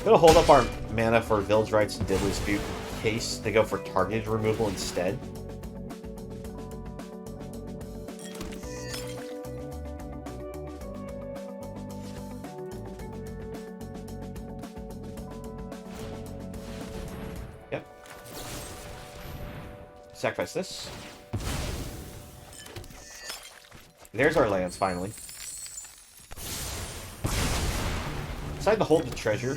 Going to hold up our mana for Village Rites and Deadly Dispute in case they go for targeted removal instead. Yep. Sacrifice this. There's our lands, finally. Decide to hold the treasure.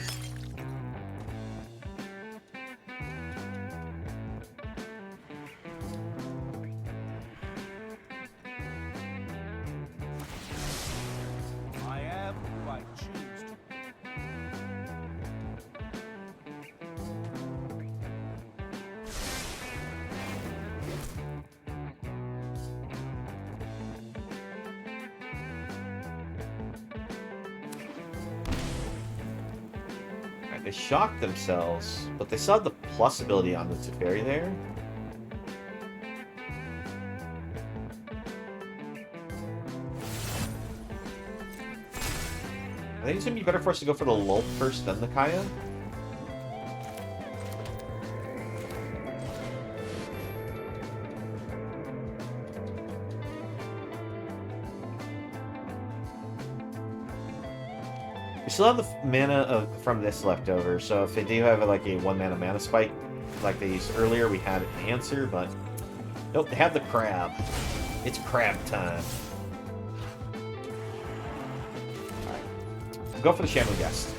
I am who I choose to be. Alright, they shocked themselves, but they saw the plus ability on the Teferi there. I think it's going to be better for us to go for the Lulp first, then the Kaya. We still have the mana from this left over, so if they do have like a 1 mana spike like they used earlier, we had an answer, but nope, they have the crab. It's crab time. Alright. Go for the Shaman Guest.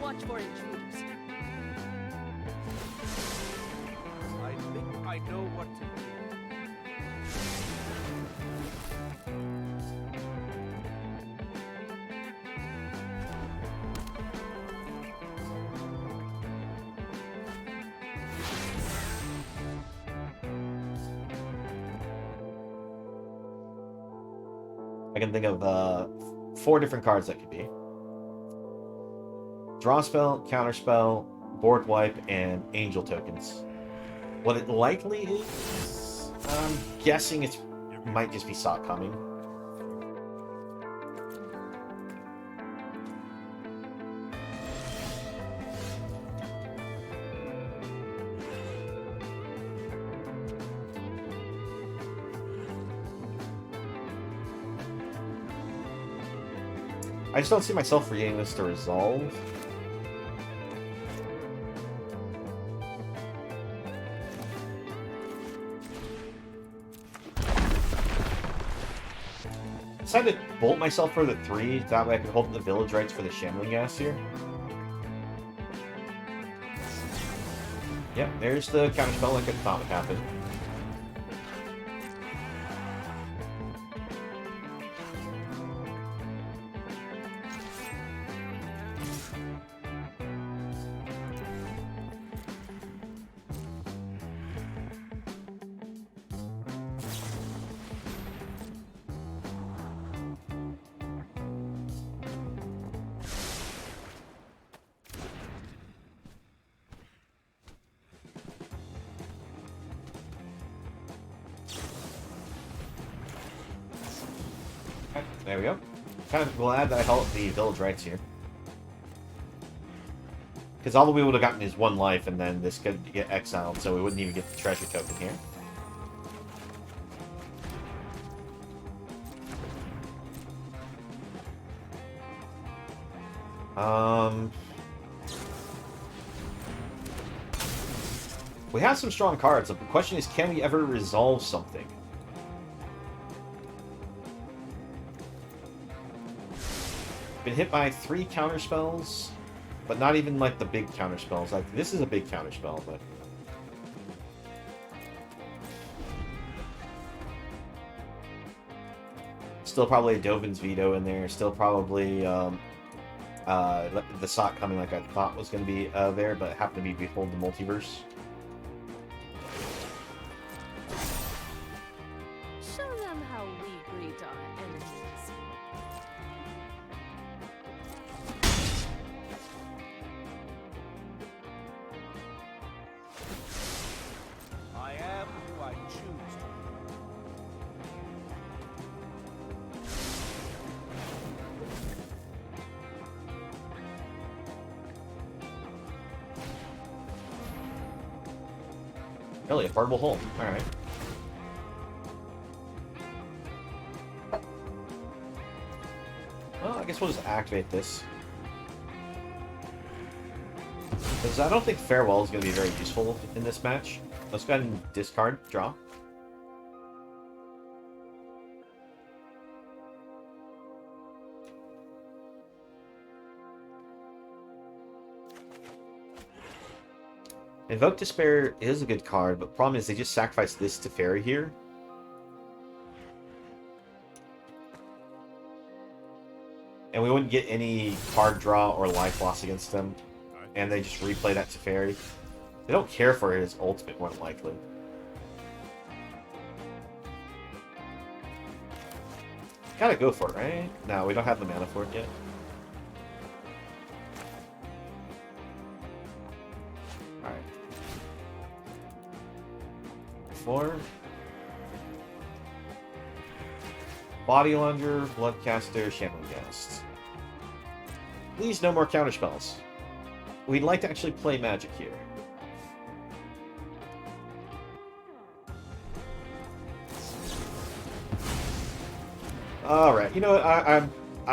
watch for intruders. I think I know what to do. I can think of 4 different cards that could be. Draw spell, counter spell, board wipe, and angel tokens. What it likely is, I'm guessing it might just be sock coming. I just don't see myself reading this to resolve. Decided to bolt myself for the 3, that way I can hold the village rights for the shambling gas here. Yep, there's the counterspell like I thought would happen. There we go. Kind of glad that I held the village rights here. Because all we would have gotten is 1 life, and then this could get exiled, so we wouldn't even get the treasure token here. We have some strong cards. The question is, can we ever resolve something? Been hit by 3 counter spells, but not even like the big counter spells. Like this is a big counter spell, but still probably a Dovin's Veto in there. Still probably the sock coming like I thought was going to be there, but it happened to be Behold the Multiverse. Show them how we greet our enemies. I am who I choose to Really, a portable hole. Alright. Well, I guess we'll just activate this. Because I don't think Farewell is going to be very useful in this match. Let's go ahead and discard, draw. Invoke Despair is a good card, but the problem is they just sacrifice this to Fairy here. And we wouldn't get any card draw or life loss against them. And they just replay that to Fairy. They don't care for his ultimate, more than likely. Gotta go for it, right? No, we don't have the mana for it yet. Alright. 4. Body Lunger, Bloodcaster, Shambling Ghast. Please, no more counterspells. We'd like to actually play Magic here. Alright, you know what? I'm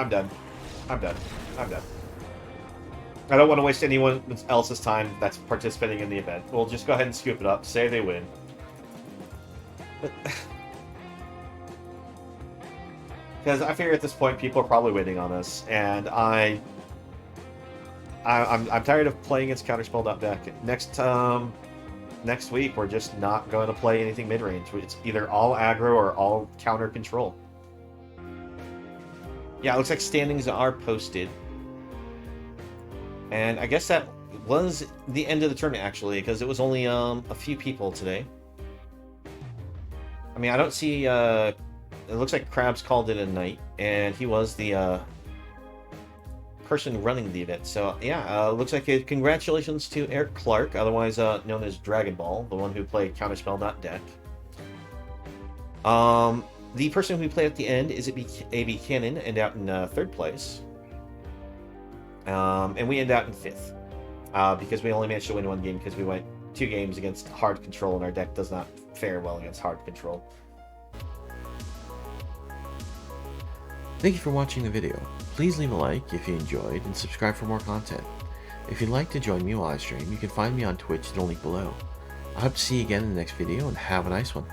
done. I'm done. I'm done. I don't want to waste anyone else's time that's participating in the event. We'll just go ahead and scoop it up, say they win. Because I figure at this point people are probably waiting on us, and I'm tired of playing against counterspell.deck. Next week we're just not going to play anything mid range. It's either all aggro or all counter control. Yeah, it looks like standings are posted, and I guess that was the end of the tournament actually, because it was only a few people today. I mean, I don't see. It looks like Krabs called it a night, and he was the person running the event. So yeah, looks like congratulations to Eric Clark, otherwise known as Dragon Ball, the one who played Counterspell.deck. The person who played at the end is AB Cannon, and out in 3rd place. And we end out in 5th. Because we only managed to win 1 game because we went 2 games against hard control, and our deck does not fare well against hard control. Thank you for watching the video. Please leave a like if you enjoyed and subscribe for more content. If you'd like to join me while I stream, you can find me on Twitch in the link below. I hope to see you again in the next video, and have a nice one.